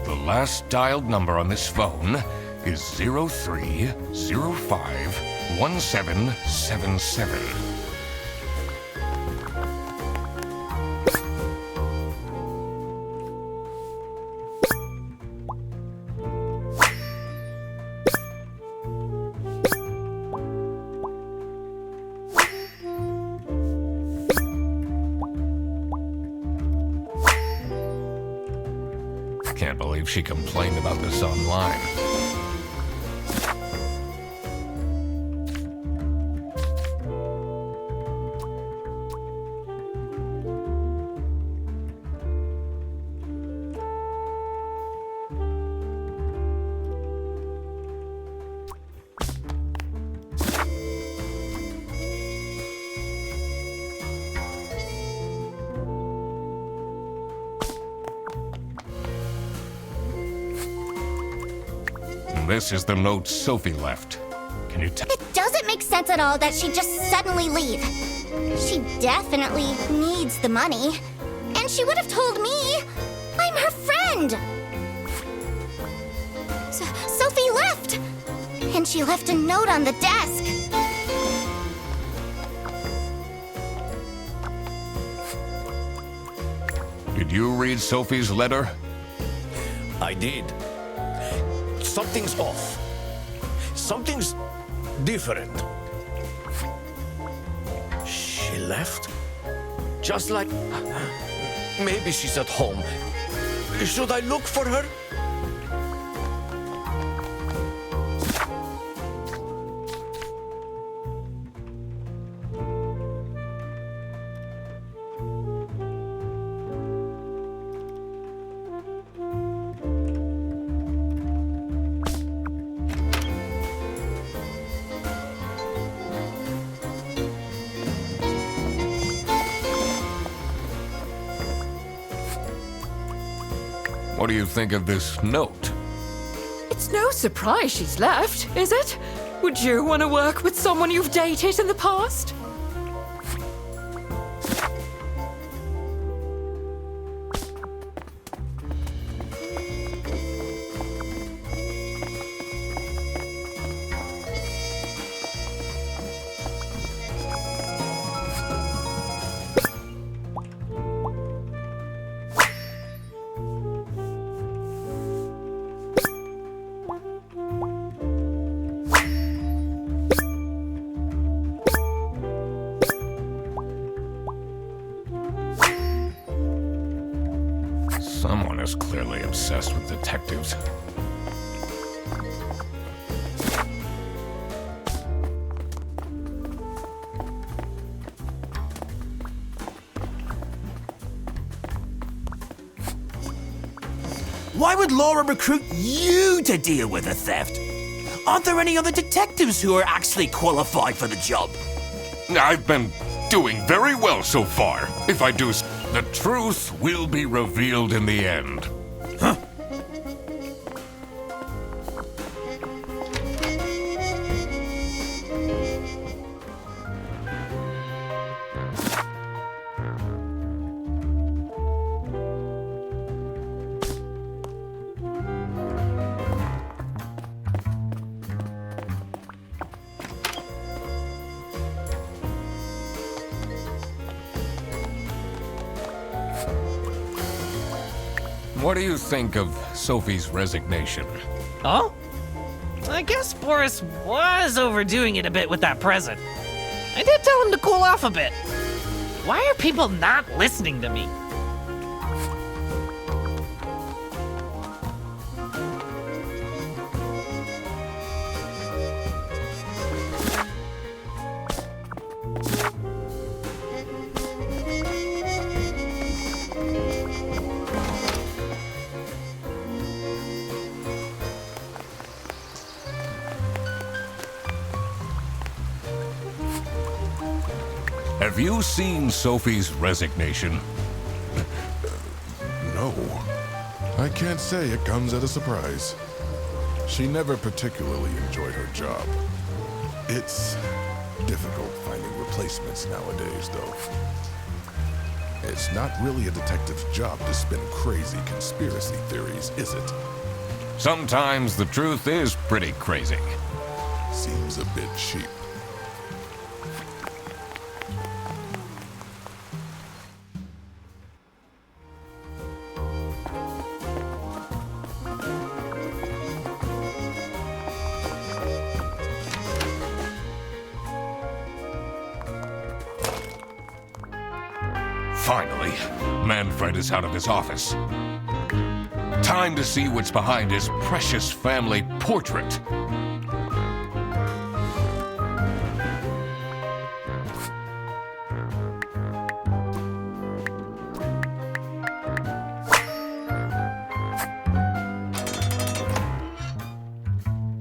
The last dialed number on this phone is 03051777. Can't believe she complained about this online. This is the note Sophie left. Can you tell? It doesn't make sense at all that she'd just suddenly leave. She definitely needs the money. And she would have told me. I'm her friend. Sophie left. And she left a note on the desk. Did you read Sophie's letter? I did. Something's off. Something's different. She left? Just like... Maybe she's at home. Should I look for her? What do you think of this note? It's no surprise she's left, is it? Would you want to work with someone you've dated in the past? Someone is clearly obsessed with detectives. Why would Laura recruit you to deal with the theft? Aren't there any other detectives who are actually qualified for the job? I've been doing very well so far. If I do, the truth will be revealed in the end. Huh? What do you think of Sophie's resignation? Oh? I guess Boris was overdoing it a bit with that present. I did tell him to cool off a bit. Why are people not listening to me? Have you seen Sophie's resignation? No. I can't say it comes as a surprise. She never particularly enjoyed her job. It's difficult finding replacements nowadays, though. It's not really a detective's job to spin crazy conspiracy theories, is it? Sometimes the truth is pretty crazy. Seems a bit cheap. Finally, Manfred is out of his office. Time to see what's behind his precious family portrait.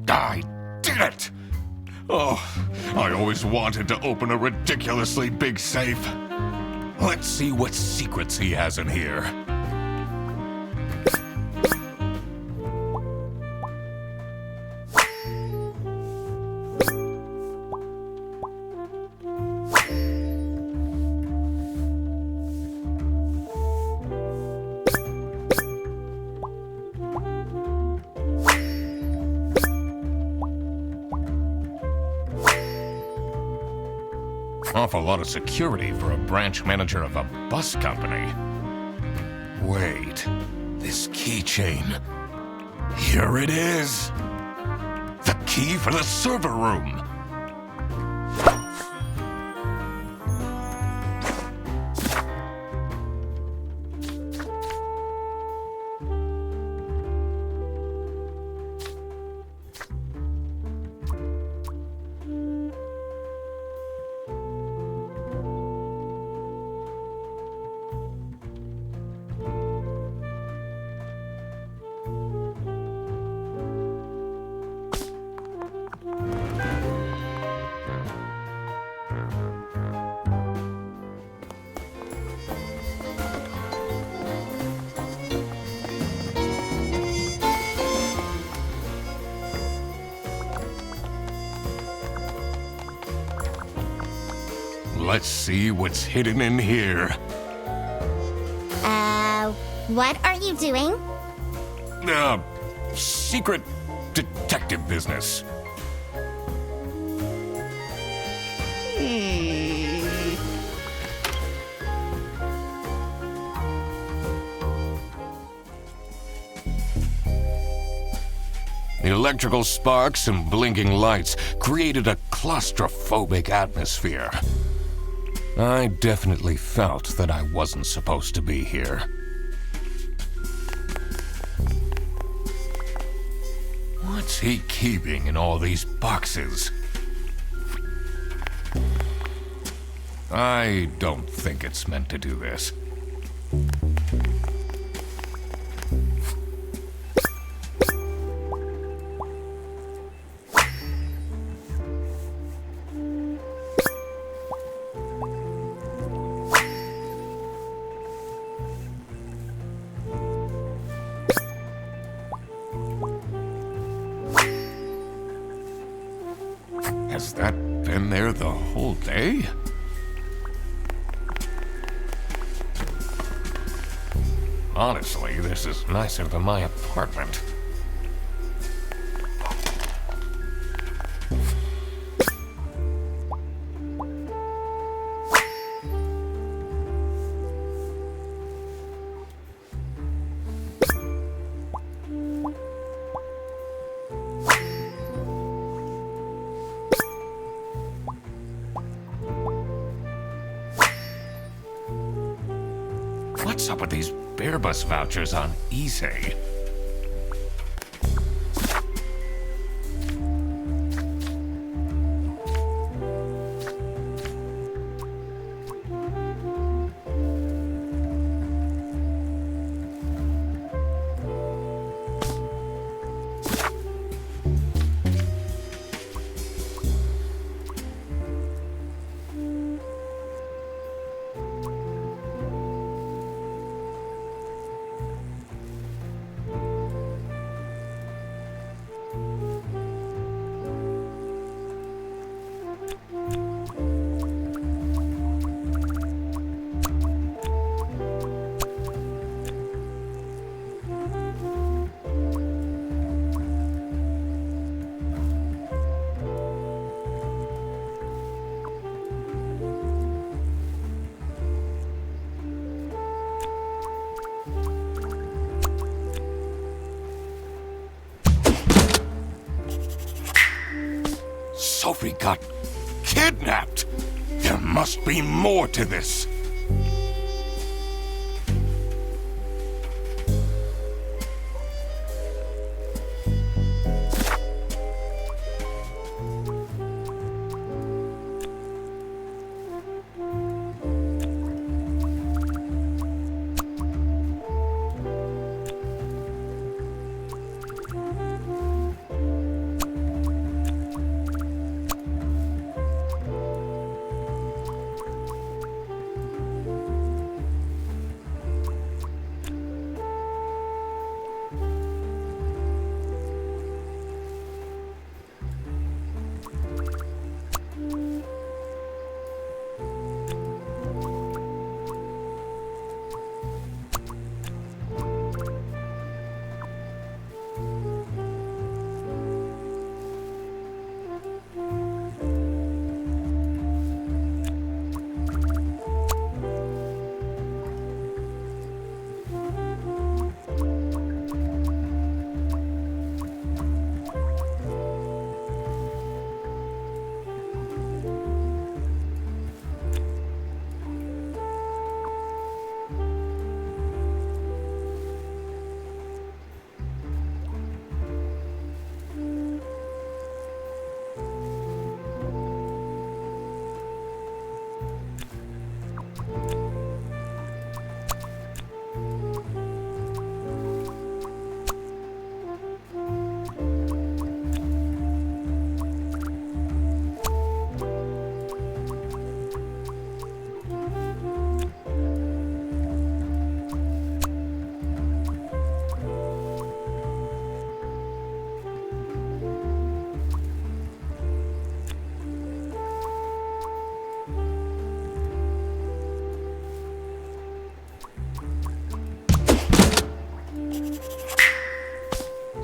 I did it! Oh, I always wanted to open a ridiculously big safe. Let's see what secrets he has in here. Awful lot of security for a branch manager of a bus company. Wait, this keychain. Here it is. The key for the server room. Let's see what's hidden in here. What are you doing? Secret detective business. Electrical sparks and blinking lights created a claustrophobic atmosphere. I definitely felt that I wasn't supposed to be here. What's he keeping in all these boxes? I don't think it's meant to do this. Has that been there the whole day? Honestly, this is nicer than my apartment. What's up with these Bearbus vouchers on eBay? Sophie got kidnapped. There must be more to this.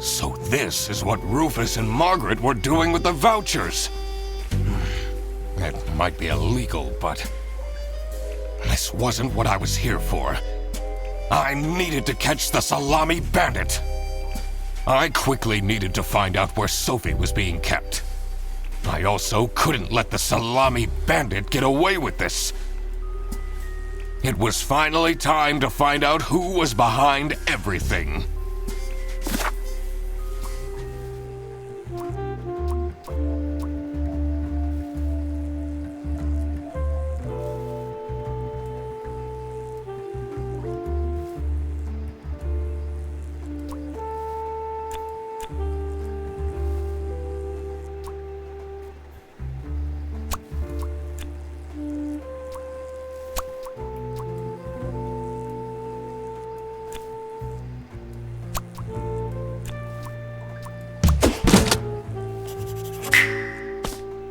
So this is what Rufus and Margaret were doing with the vouchers. It might be illegal, but this wasn't what I was here for. I needed to catch the Salami bandit. I quickly needed to find out where Sophie was being kept. I also couldn't let the Salami bandit get away with this. It was finally time to find out who was behind everything.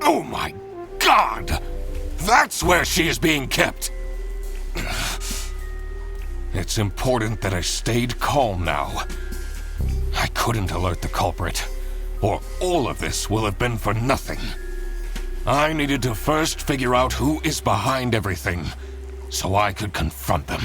Oh my God! That's where she is being kept! It's important that I stayed calm now. I couldn't alert the culprit, or all of this will have been for nothing. I needed to first figure out who is behind everything, so I could confront them.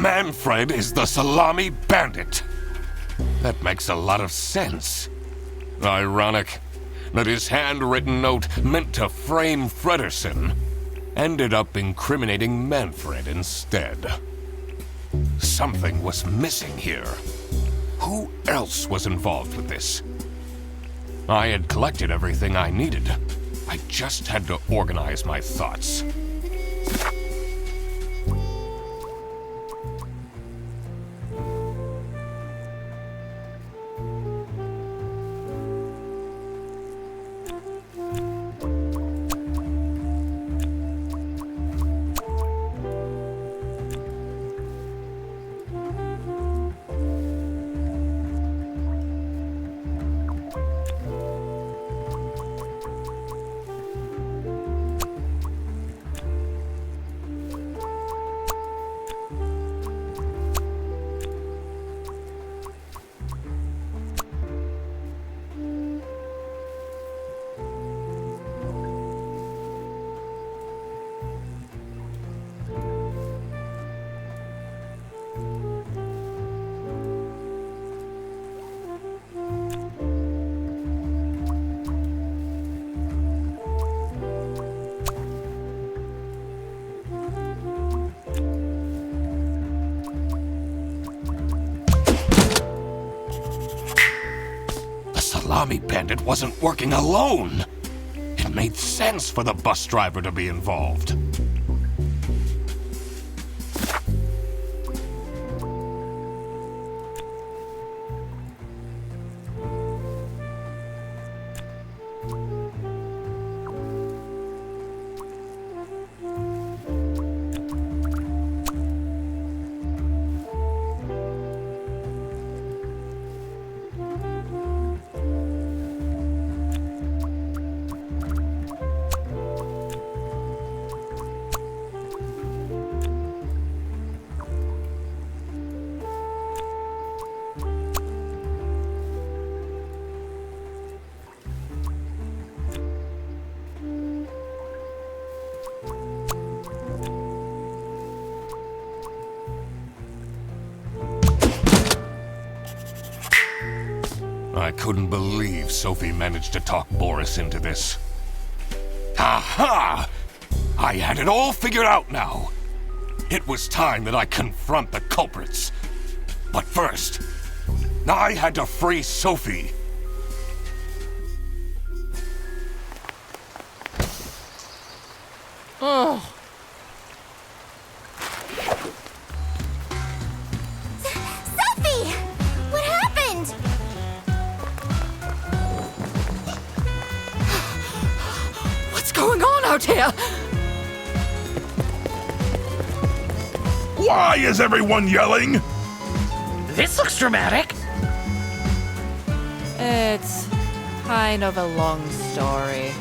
Manfred is the Salami bandit. That makes a lot of sense. Ironic that his handwritten note meant to frame Fredersen ended up incriminating Manfred instead. Something was missing here. Who else was involved with this? I had collected everything I needed. I just had to organize my thoughts. Salami bandit wasn't working alone. It made sense for the bus driver to be involved. couldn't believe Sophie managed to talk Boris into this. Aha! I had it all figured out now. It was time that I confront the culprits. But first, I had to free Sophie. Oh. Sophie! What happened? What's going on out here? Why is everyone yelling? This looks dramatic. It's kind of a long story.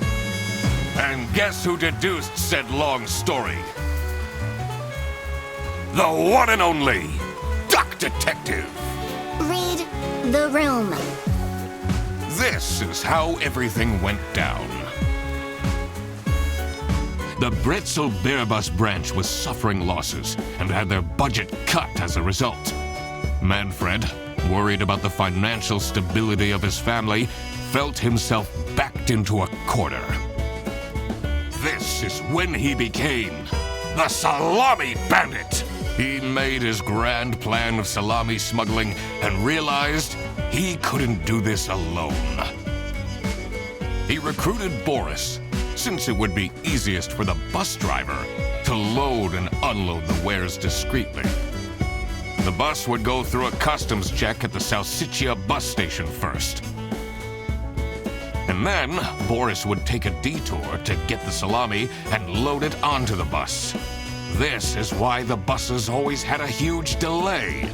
And guess who deduced said long story? The one and only Duck Detective. Read the room. This is how everything went down. The Bretzel Beerbus branch was suffering losses and had their budget cut as a result. Manfred, worried about the financial stability of his family, felt himself backed into a corner. This is when he became the Salami Bandit. He made his grand plan of salami smuggling and realized he couldn't do this alone. He recruited Boris, since it would be easiest for the bus driver to load and unload the wares discreetly. The bus would go through a customs check at the Salsiccia bus station first. And then Boris would take a detour to get the salami and load it onto the bus. This is why the buses always had a huge delay.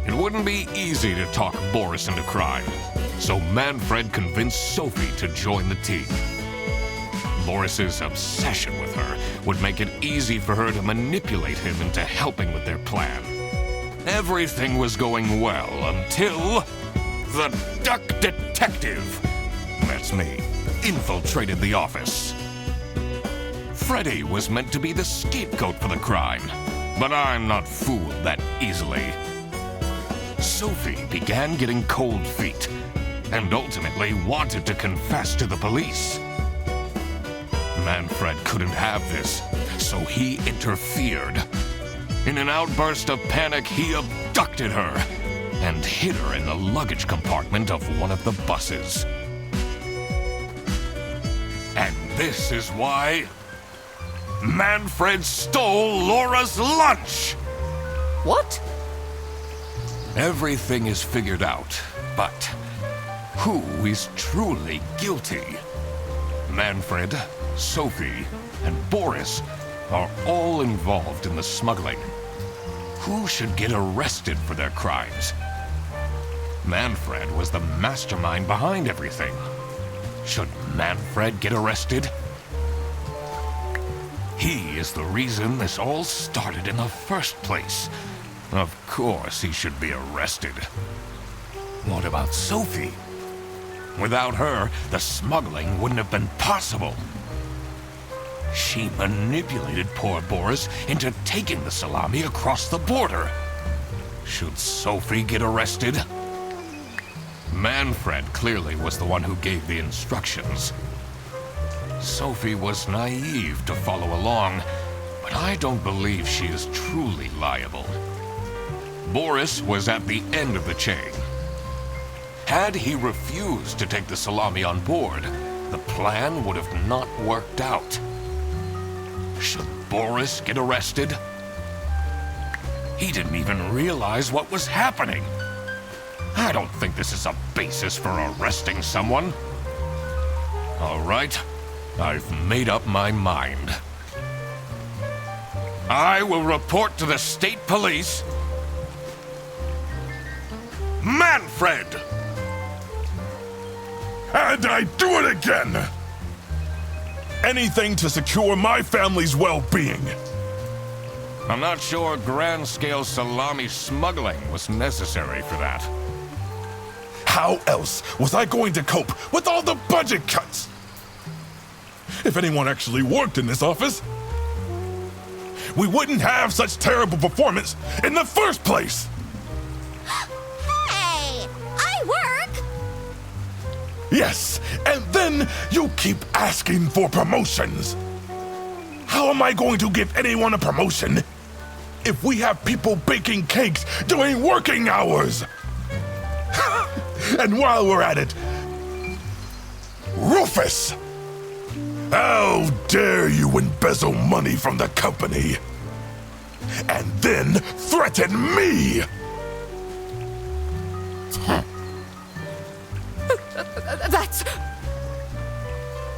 It wouldn't be easy to talk Boris into crime, so Manfred convinced Sophie to join the team. Boris's obsession with her would make it easy for her to manipulate him into helping with their plan. Everything was going well until the Duck Detective, that's me, infiltrated the office. Freddy was meant to be the scapegoat for the crime, but I'm not fooled that easily. Sophie began getting cold feet and ultimately wanted to confess to the police. Manfred couldn't have this, so he interfered. In an outburst of panic, he abducted her and hid her in the luggage compartment of one of the buses. And this is why Manfred stole Laura's lunch! What? Everything is figured out, but who is truly guilty? Manfred, Sophie, and Boris are all involved in the smuggling. Who should get arrested for their crimes? Manfred was the mastermind behind everything. Should Manfred get arrested? He is the reason this all started in the first place. Of course he should be arrested. What about Sophie? Without her, the smuggling wouldn't have been possible. She manipulated poor Boris into taking the salami across the border. Should Sophie get arrested? Manfred clearly was the one who gave the instructions. Sophie was naive to follow along, but I don't believe she is truly liable. Boris was at the end of the chain. Had he refused to take the salami on board, the plan would have not worked out. Should Boris get arrested? He didn't even realize what was happening. I don't think this is a basis for arresting someone. All right, I've made up my mind. I will report to the state police. Manfred! And I do it again! Anything to secure my family's well-being. I'm not sure grand-scale salami smuggling was necessary for that. How else was I going to cope with all the budget cuts? If anyone actually worked in this office, we wouldn't have such terrible performance in the first place! Hey! I work! Yes, and then you keep asking for promotions. How am I going to give anyone a promotion if we have people baking cakes during working hours? And while we're at it, Rufus! How dare you embezzle money from the company and then threaten me? That's...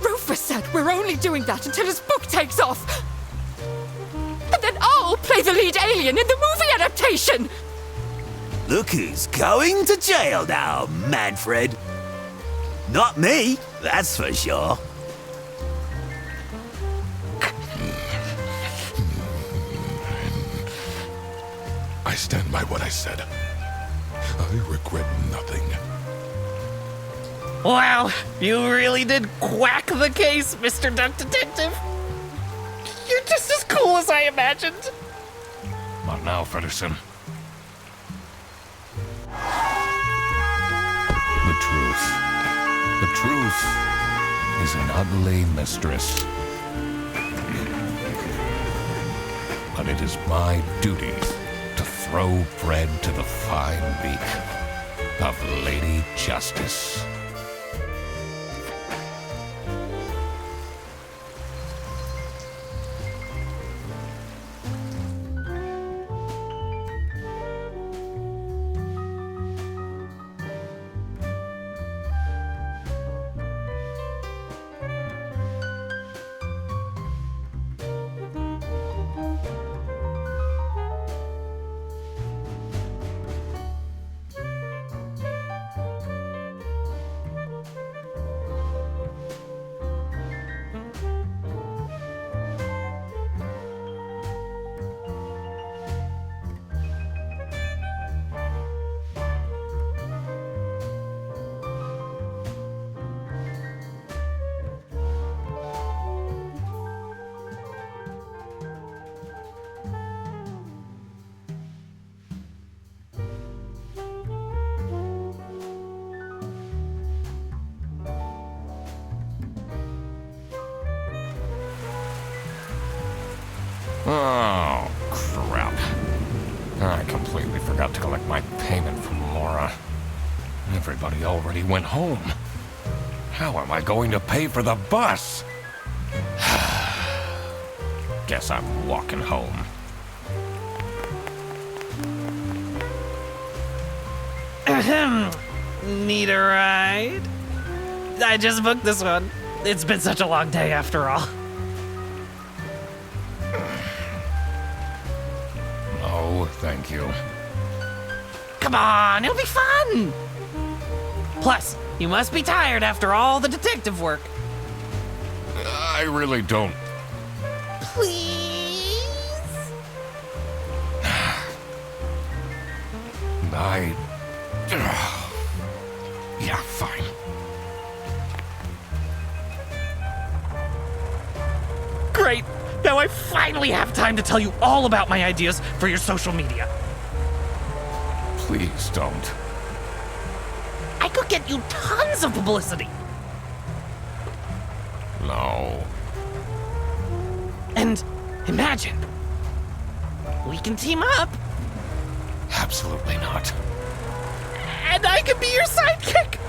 Rufus said we're only doing that until his book takes off. And then I'll play the lead alien in the movie adaptation. Look who's going to jail now, Manfred. Not me, that's for sure. I stand by what I said. I regret nothing. Wow, you really did quack the case, Mr. Duck Detective. You're just as cool as I imagined. Not now, Fredderson. The truth is an ugly mistress. But it is my duty to throw bread to the fine beak of Lady Justice. Oh, crap. I completely forgot to collect my payment from Laura. Everybody already went home. How am I going to pay for the bus? Guess I'm walking home. Ahem. Need a ride? I just booked this one. It's been such a long day after all. No, thank you. Come on, it'll be fun! Plus, you must be tired after all the detective work. I really don't. Please? Yeah, fine. Great! Now I finally have time to tell you all about my ideas for your social media. Please don't. I could get you tons of publicity. No. And imagine, we can team up, Absolutely not. and I could be your sidekick.